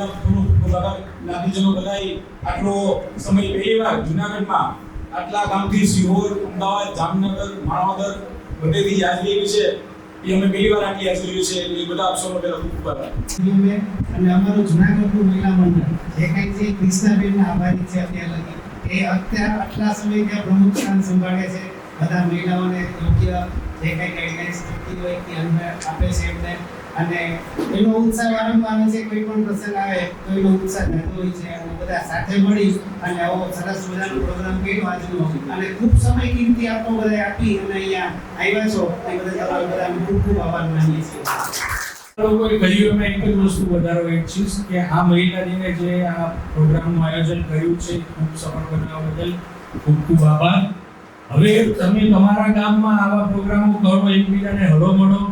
Speaker 20: જ્ઞાતિજનો બધાએ આટલો સમય પહેલી વાર જુનાગઢમાં આટલા ગામથી સિહોર, અમદાવાદ, જામનગર, માણાવદર બધેથી હાજરી કરી છે. એ અમે પહેલી વાર આટલી હાજરી છે એટલે એ બધા આપ સૌનો પહેલા ખૂબ આભાર.
Speaker 21: અને અમારું જુનાગઢનું મહિલા મંડળ જે કંઈ છે કૃષ્ણાબેનના આભારી છે અત્યાર લગી. એ અત્યારે આટલા સમય ત્યાં પ્રમુખ સ્થાન સંભાળે છે. બધા મહિલાઓને યોગ્ય જે કંઈ ગાઈડલાઇન્સ મળતી હોય એ આપે છે એમને. અને એનો ઉત્સાહ વારંવાર આવે છે. કોઈ પણ પ્રસંગ આવે તો એનો ઉત્સાહ રહેતો હોય છે. અને બધા સાથે મળી અને આવો સરસ મજાનો પ્રોગ્રામ કર્યો આજનો. અને ખૂબ સમય કિંમતી આપો બધા આપી અને અહીંયા આવ્યા છો એ બધા તમારા બધાનો ખૂબ ખૂબ આભાર માનીએ છીએ.
Speaker 20: લોકોએ કહ્યું એમાં એક જ વસ્તુ વધારવા ઈચ્છીશ કે આ મહિલા દિને જે આ પ્રોગ્રામનું આયોજન કર્યું છે ખૂબ સફળ બનાવવા બદલ ખૂબ ખૂબ આભાર. હવે તમે તમારા ગામમાં આવા પ્રોગ્રામો કરો, એકબીજાને હળો મળો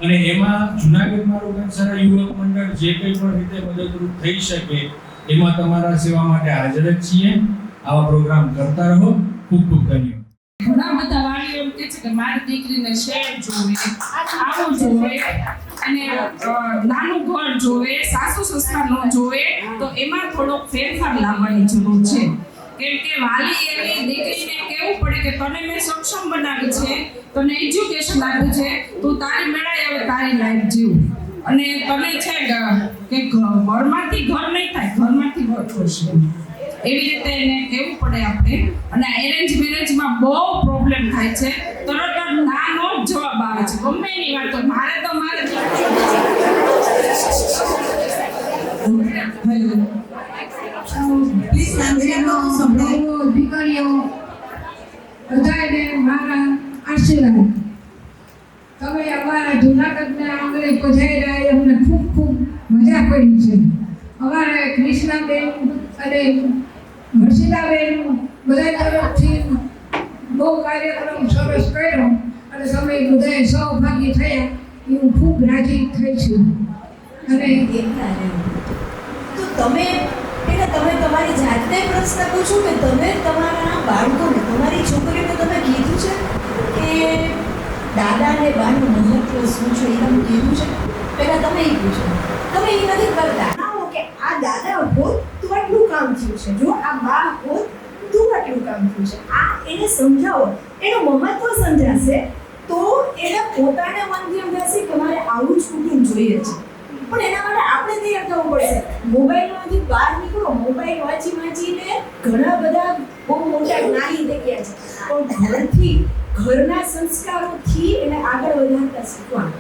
Speaker 20: અને એમાં જુનાગઢમાં રોગનસારા યુવક મંડળ જે કંઈ પણ રીતે મદદરૂપ થઈ શકે એમાં તમારા સેવા માટે હાજર જ છીએ. આવા પ્રોગ્રામ કરતા રહો. ખૂબ ખૂબ ધન્યવાદ.
Speaker 2: ઘણા બધા વાલીઓ એમ કહે છે કે મારી દીકરીને શહેર જોવે, આવું જોવે અને નાનું ઘર જોવે, સાસુ સસરા ન જોવે, તો એમાં થોડોક ફેરફાર લાવવાની જરૂર છે. કેમ કે વાલી એની દીકરીને કહેવું પડે કે તને મેં સક્ષમ બનાવી છે, તને એજ્યુકેશન આપ્યું છે, તું તારી મેળાએ હવે તારી લાઈફ જીવ.
Speaker 6: અને તને છે કે ઘરમાંથી ઘર નહીં થાય, ઘરમાંથી ઘર થશે. એવી રીતે એને કહેવું પડે આપણે. અને એરેન્જ મેરેજમાં બહુ પ્રોબ્લેમ થાય છે. તરત જ નાનો જ જવાબ આવે છે ગમે એની વાત હોય. મારે તો મારે
Speaker 3: દીકરીઓ બધાને મારા આશીર્વાદ. તમે અમારા જૂનાગઢના આંગણે પધાર્યા એ અમને ખૂબ ખૂબ મજા પડી છે. અમારા કૃષ્ણાબેન અને હર્ષિતાબેન બધા તરફથી બહુ કાર્યક્રમ સરસ કર્યો અને તમે બધાએ સહભાગી થયા એ હું ખૂબ રાજી થઈ છું. અને
Speaker 22: તો તમે તમારી જાતને પ્રશ્ન પૂછો કે તમે તમારા બાળકોને, તમારી છોકરીઓને તમે કીધું છે કે દાદા અને બાનું મહત્વ શું છે? એ તમે કીધું છે? પહેલા તમે એ પૂછો. તમે એ નથી કરતા કે આ દાદા હોત તો આટલું કામ થયું છે, જો આ બા હોત તો આટલું કામ થયું છે. આ એને સમજાવો, એનું મહત્વ સમજાશે તો એને પોતાને મનથી સમજાશે કે મારે આવું જ કુટુંબ જોઈએ છે. પણ એના માટે આપણે તૈયાર થવું પડશે. મોબાઈલમાંથી બહાર નીકળો. મોબાઈલ વાંચીને ઘણા બધા બહુ મોટા જ્ઞાની થઈ ગયા છે, પણ ઘરથી, ઘરના સંસ્કારોથી એને આગળ વધારતા શીખવાનું.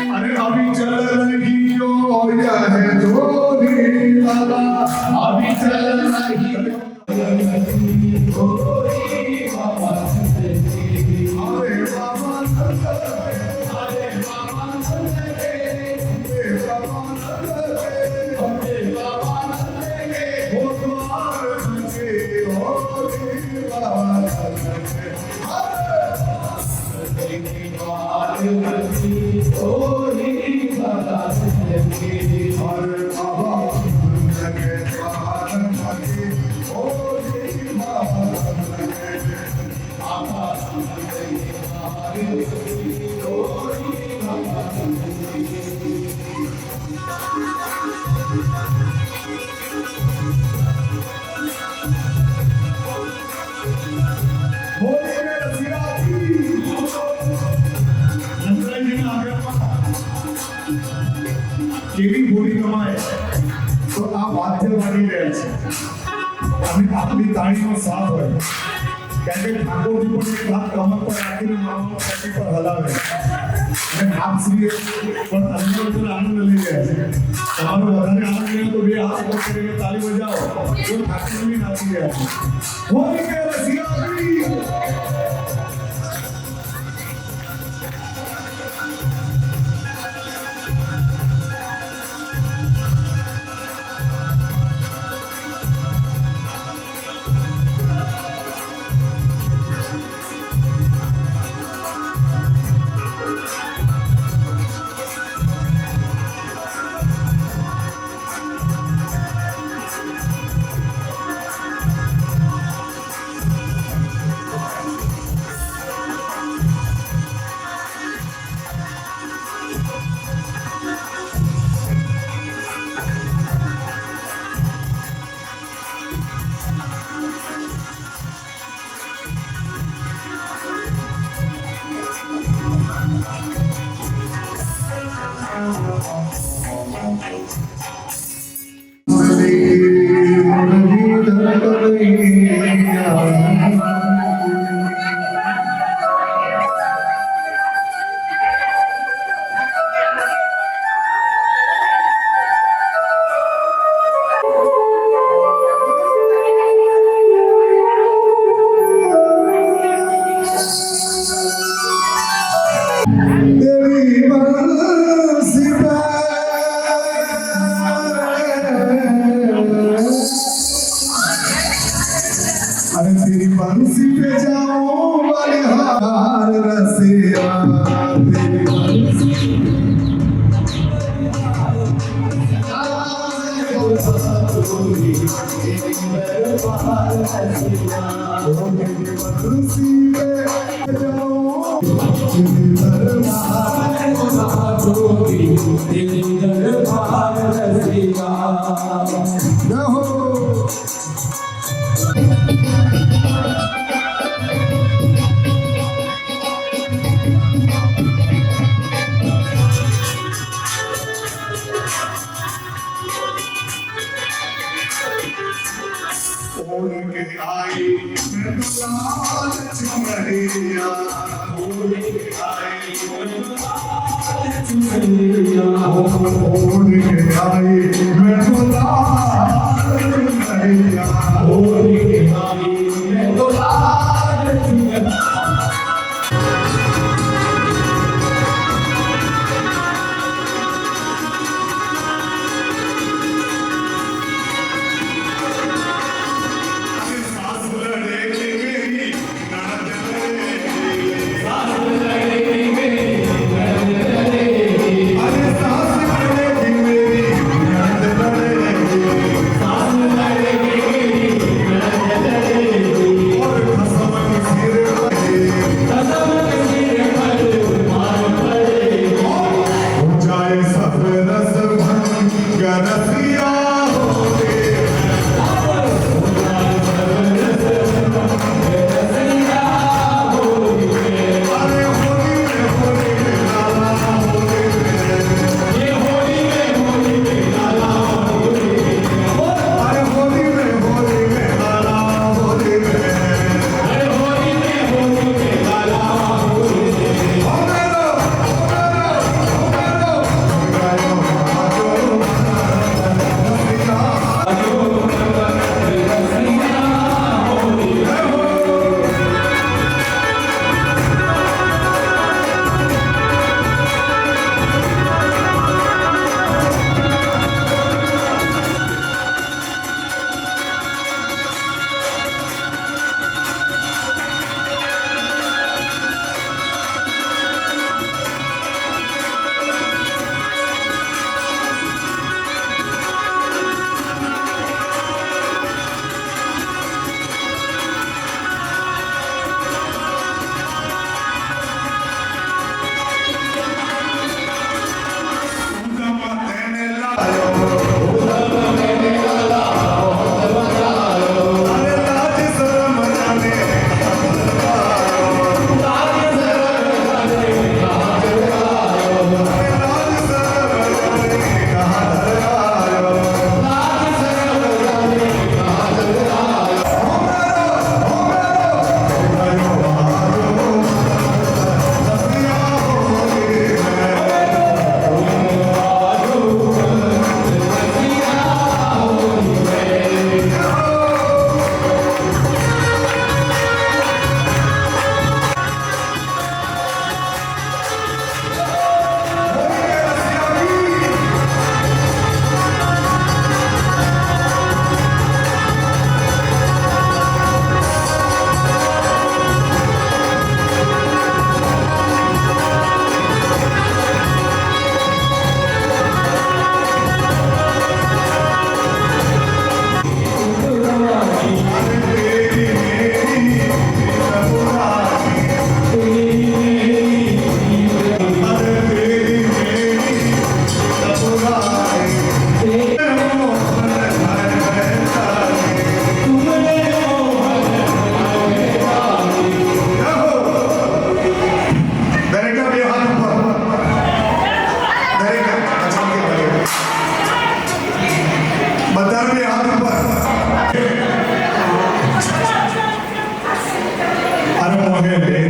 Speaker 4: अरे अभी चल रही हो यह जोड़ी लाला अभी चल रही हो बाबा अरे बाबा अरे बाबा કેવી બોલી કમાય તો આ વાદ્ય વાગી રહ્યા છે અને આપણી તાળીનો સાથ હોય કારણ કે ઠાકોરજી પણ એક હાથ કમર પર રાખીને મામાનો પટ્ટી પર હલાવે અને આપશ્રી પણ અંદરથી આનંદ લઈ રહ્યા છે તમારો વધારે આનંદ લેવો તો બે હાથ ઉપર કરીને તાળી બજાવો તો ઠાકોરજી નાચી રહ્યા છે હોલી કે રસિયાજી पे जाऊं बलिहार रसिया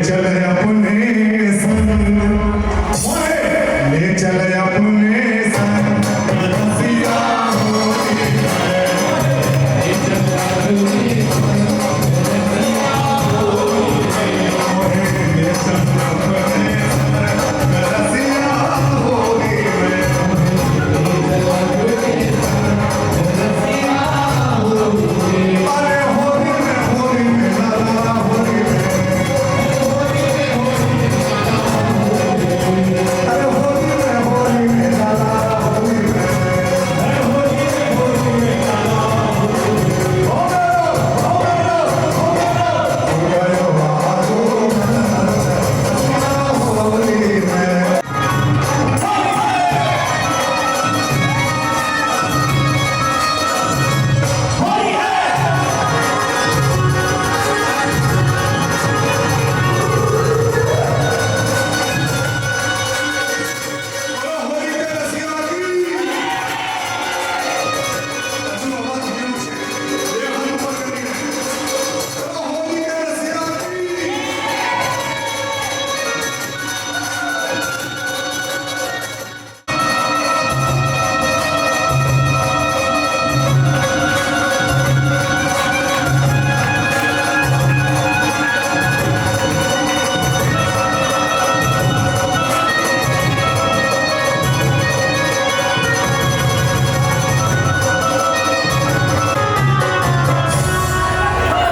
Speaker 4: चले अपने